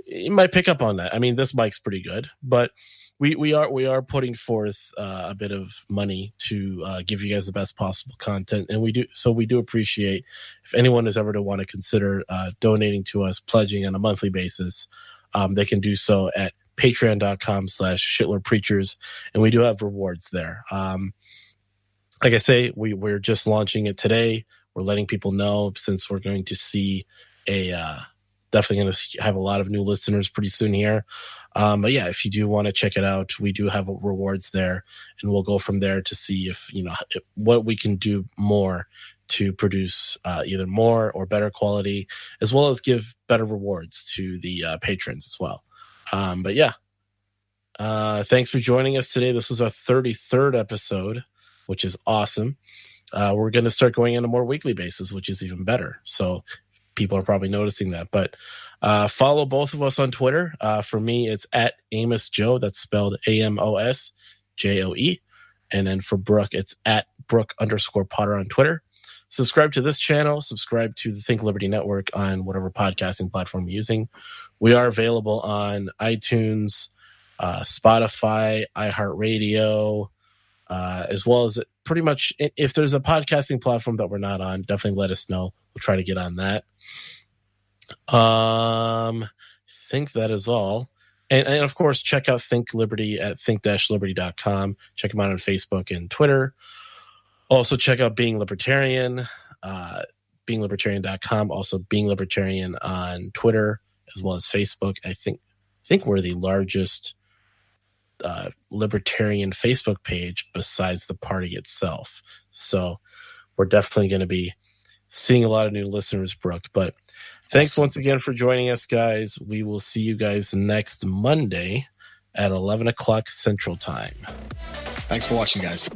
You might pick up on that. This mic's pretty good, but we are putting forth a bit of money to give you guys the best possible content, and we do appreciate if anyone is ever to want to consider donating to us, pledging on a monthly basis. They can do so at patreon.com/shitlord-preachers, and we do have rewards there. Like I say, we're just launching it today. We're letting people know, since we're going to see definitely going to have a lot of new listeners pretty soon here. But yeah, if you do want to check it out, we do have rewards there, and we'll go from there to see if, what we can do more to produce either more or better quality, as well as give better rewards to the patrons as well. But yeah, thanks for joining us today. This was our 33rd episode, which is awesome. We're going to start going on a more weekly basis, which is even better. So people are probably noticing that, but follow both of us on Twitter. For me, it's at Amos Joe. That's spelled AMOSJOE. And then for Brooke, it's at Brook_Potter on Twitter. Subscribe to this channel. Subscribe to the Think Liberty Network on whatever podcasting platform you're using. We are available on iTunes, Spotify, iHeartRadio, as well as pretty much, if there's a podcasting platform that we're not on, definitely let us know. We'll try to get on that. Think that is all. And of course, check out Think Liberty at think-liberty.com. Check them out on Facebook and Twitter. Also, check out Being Libertarian, beinglibertarian.com. Also, Being Libertarian on Twitter as well as Facebook. I think we're the largest libertarian Facebook page besides the party itself. So we're definitely going to be seeing a lot of new listeners, Brook. But thanks once again for joining us, guys. We will see you guys next Monday at 11 o'clock Central Time. Thanks for watching, guys.